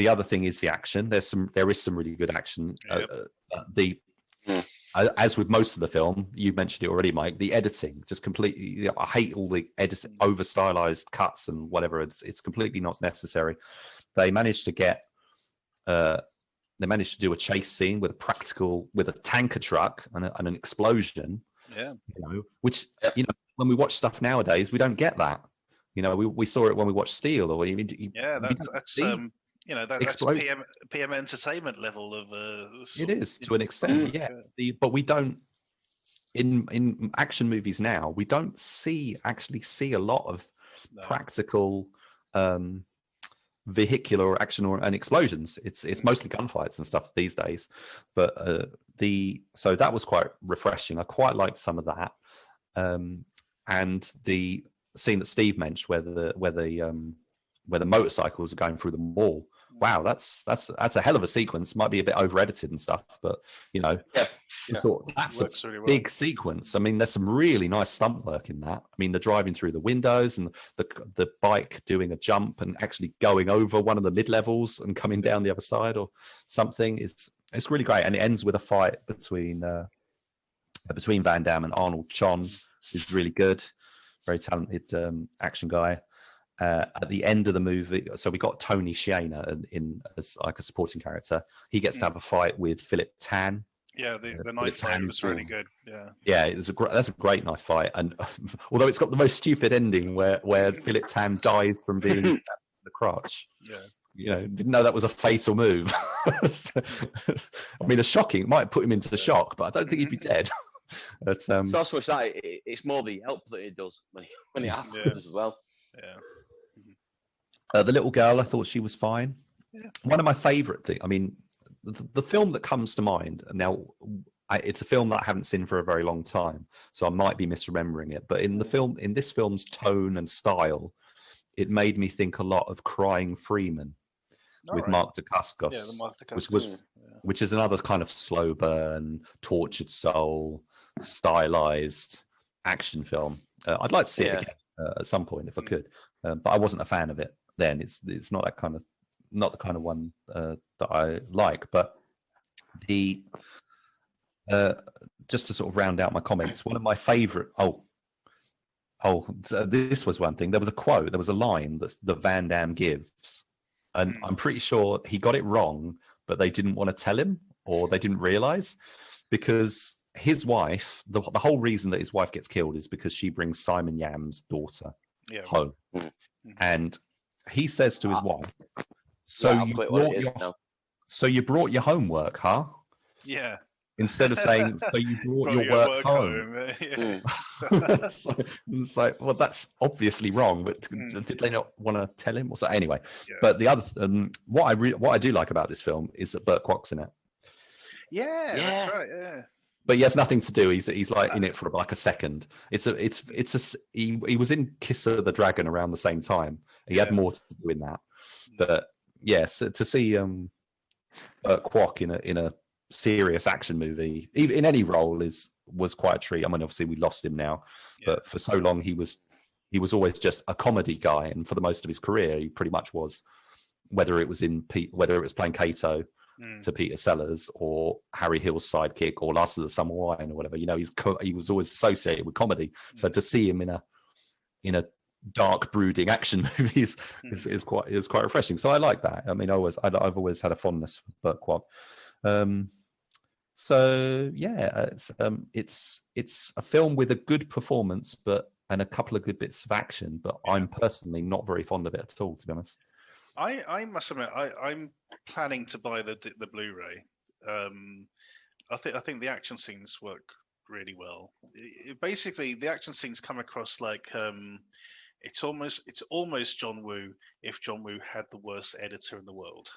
other thing is the action. There is some really good action. As with most of the film, you mentioned it already, Mike. The editing just completely. I hate all the over stylized cuts and whatever. It's completely not necessary. They managed to get. They managed to do a chase scene with a tanker truck and an explosion. Yeah. Which when we watch stuff nowadays, we don't get that. We saw it when we watched Steel, or that's PM entertainment level of. It is to an extent, yeah. But we don't in action movies now. We don't actually see a lot of practical vehicular action and explosions. It's mostly gunfights and stuff these days. But so that was quite refreshing. I quite liked some of that, and the scene that Steve mentioned where the motorcycles are going through the mall. Wow, that's a hell of a sequence. Might be a bit over edited and stuff, but that's a really big sequence. I mean, there's some really nice stunt work in that. I mean, the driving through the windows and the bike doing a jump and actually going over one of the mid levels and coming down the other side or something. It's really great, and it ends with a fight between Van Damme and Arnold Chon, who's really good, very talented action guy. At the end of the movie, so we got Tony Shiana in as like a supporting character. He gets to have a fight with Philip Tan. Yeah, the knife fight was really good. Yeah, that's a great knife fight. And although it's got the most stupid ending where Philip Tan died from being stabbed in the crotch. Yeah. Didn't know that was a fatal move. I mean, it might put him into the shock, but I don't think he'd be dead. But, so also it's more the help that it does when it happens as well. Yeah. The little girl, I thought she was fine. Yeah. One of my favorite things, I mean, the film that comes to mind now, it's a film that I haven't seen for a very long time, so I might be misremembering it. But in this film's tone and style, it made me think a lot of Crying Freeman with Mark Dacascos, which is another kind of slow burn, tortured soul, stylized action film. I'd like to see it again at some point if I could, but I wasn't a fan of it then. It's not the kind of one that I like. But just to sort of round out my comments, one of my favorite this was one thing. There was a quote, there was a line that Van Damme gives, and I'm pretty sure he got it wrong, but they didn't want to tell him, or they didn't realize, because his wife, the whole reason that his wife gets killed is because she brings Simon Yam's daughter home. And he says to his wife, so you brought your homework, huh? Yeah. Instead of saying, so you brought your work home. It's like, well, that's obviously wrong, but did they not want to tell him? Or so anyway, but the other, what I do like about this film is that Burt Kwok's in it. Yeah, that's right, yeah. But he has nothing to do. He's like in it for like a second. He was in Kiss of the Dragon around the same time. He had more to do in that. But yes, to see Burt Kwok in a serious action movie, even in any role, was quite a treat. I mean, obviously we lost him now, but for so long he was always just a comedy guy, and for the most of his career, he pretty much was. Whether it was playing Kato to Peter Sellers or Harry Hill's sidekick or Last of the Summer Wine or whatever, he was always associated with comedy. So to see him in a dark, brooding action movie is quite refreshing. So I like that. I mean, I've always had a fondness for Burt Kwok. So yeah, it's a film with a good performance, but and a couple of good bits of action, but I'm personally not very fond of it at all, to be honest. I must admit, I'm planning to buy the Blu-ray. I think the action scenes work really well. Basically, the action scenes come across like it's almost John Woo if John Woo had the worst editor in the world.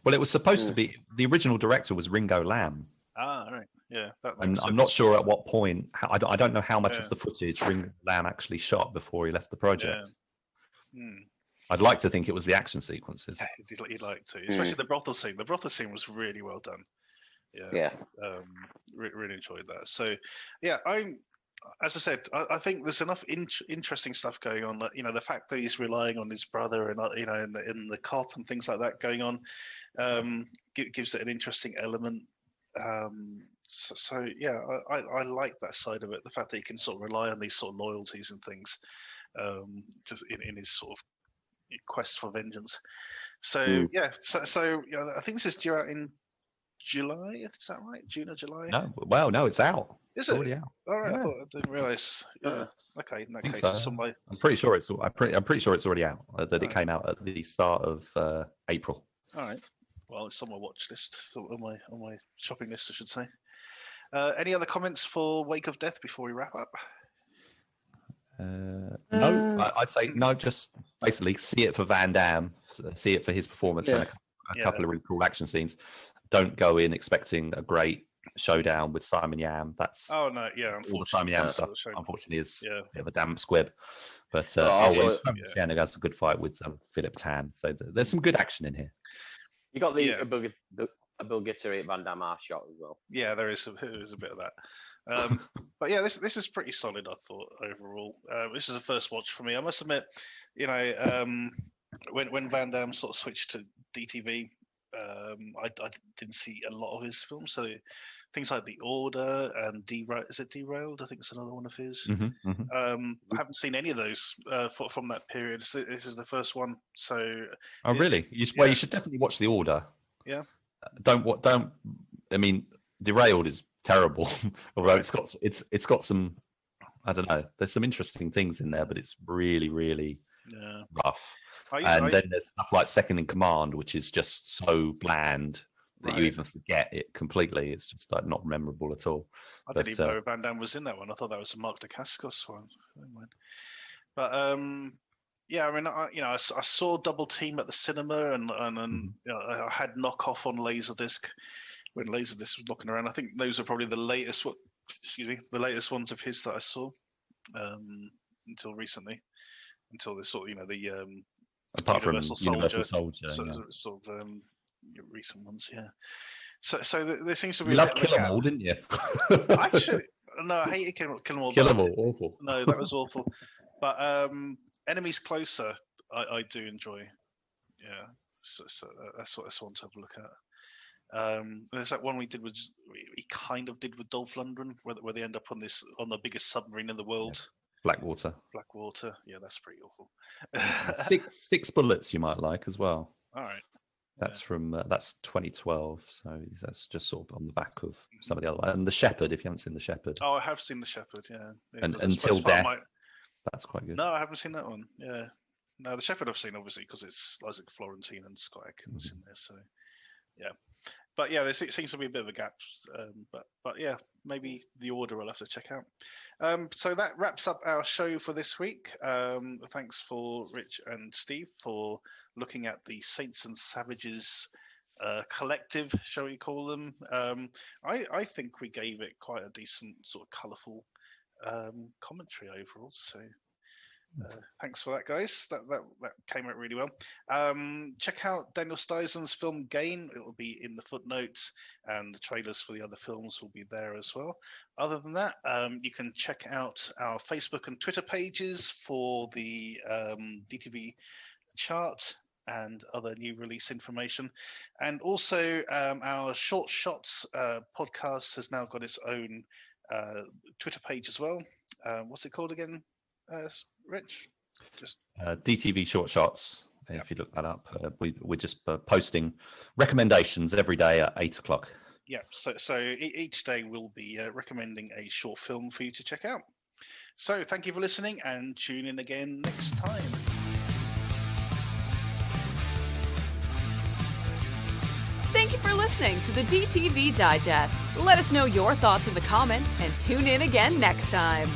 Well, it was supposed to be. The original director was Ringo Lam. Ah, right, yeah. And I'm not sure at what point. I don't know how much of the footage Ringo Lam actually shot before he left the project. Yeah. I'd like to think it was the action sequences. Yeah, he'd like to, especially the brothel scene. The brothel scene was really well done. Yeah. Really enjoyed that. So, yeah, as I said, I think there's enough interesting stuff going on. You know, the fact that he's relying on his brother and you know, in the cop and things like that going on, gives it an interesting element. So yeah, I like that side of it. The fact that he can sort of rely on these sort of loyalties and things, just in his sort of quest for vengeance. So yeah, so yeah, I think this is due out in July. Is that right? June or July? No, well, no, it's out. Is it's it already out? All right, Yeah. I didn't realize. Yeah. Okay, in that case, So. I'm pretty sure it's. I'm pretty sure it's already out. That it came out at the start of April. All right. Well, it's on my watch list, on my shopping list, I should say. Any other comments for Wake of Death before we wrap up? No, I'd say no. Just basically see it for Van Damme, see it for his performance and a couple of really cool action scenes. Don't go in expecting a great showdown with Simon Yam. That's all the Simon Yam stuff. Unfortunately, is a bit of a damn squib. But Koenig has a good fight with Philip Tan. So there's some good action in here. You got the obligatory Van Damme arse shot as well. Yeah, there is a bit of that. But yeah, this is pretty solid, I thought, overall. This is a first watch for me. I must admit, you know, when Van Damme sort of switched to DTV, I didn't see a lot of his films. So things like The Order and Derailed? I think it's another one of his. I haven't seen any of those from that period. So this is the first one. So really? You should definitely watch The Order. Yeah. Don't. I mean, Derailed is terrible. Although it's got some. I don't know. There's some interesting things in there, but it's really, really rough. Then there's stuff like Second in Command, which is just so bland that you even forget it completely. It's just like not memorable at all. I didn't even know Van Damme was in that one. I thought that was a Mark Dacascos one. But yeah, I mean, I saw Double Team at the cinema, and you know, I had Knockoff on Laserdisc when Laserdisc was knocking around. I think those are probably the latest ones of his that I saw until recently, until this sort of, you know, the apart from Universal Soldier, sort of recent ones, yeah. So there seems to be. You loved Kill 'Em All, didn't you? Actually, no, I hated Kill 'Em All. Kill 'Em All, awful. No, that was awful. But Enemies Closer, I do enjoy. Yeah, so that's one to have a look at. There's that one we kind of did with Dolph Lundgren, where they end up on the biggest submarine in the world. Blackwater. Yeah, that's pretty awful. Six Bullets you might like as well. All right. That's from that's 2012, so that's just sort of on the back of some of the other ones. And The Shepherd, if you haven't seen The Shepherd. Oh, I have seen The Shepherd, yeah. And Until Death, that's quite good. No, I haven't seen that one. Yeah, no, The Shepherd I've seen obviously because it's Isaac Florentine and Scott Adkins in there, so yeah. But yeah, there seems to be a bit of a gap. But yeah, maybe The Order I'll have to check out. So that wraps up our show for this week. Thanks for Rich and Steve for looking at the Saints and Savages collective, shall we call them. I think we gave it quite a decent sort of colourful commentary overall. So thanks for that, guys. That came out really well. Check out Daniel Stizen's film Gain. It will be in the footnotes, and the trailers for the other films will be there as well. Other than that, you can check out our Facebook and Twitter pages for the DTV chart and other new release information. And also our Short Shots podcast has now got its own Twitter page as well. What's it called again, Rich? DTV Short Shots. If you look that up, we're just posting recommendations every day at 8 o'clock. Yeah, so each day we'll be recommending a short film for you to check out. So thank you for listening, and tune in again next time. Thank you for listening to the DTV Digest. Let us know your thoughts in the comments and tune in again next time.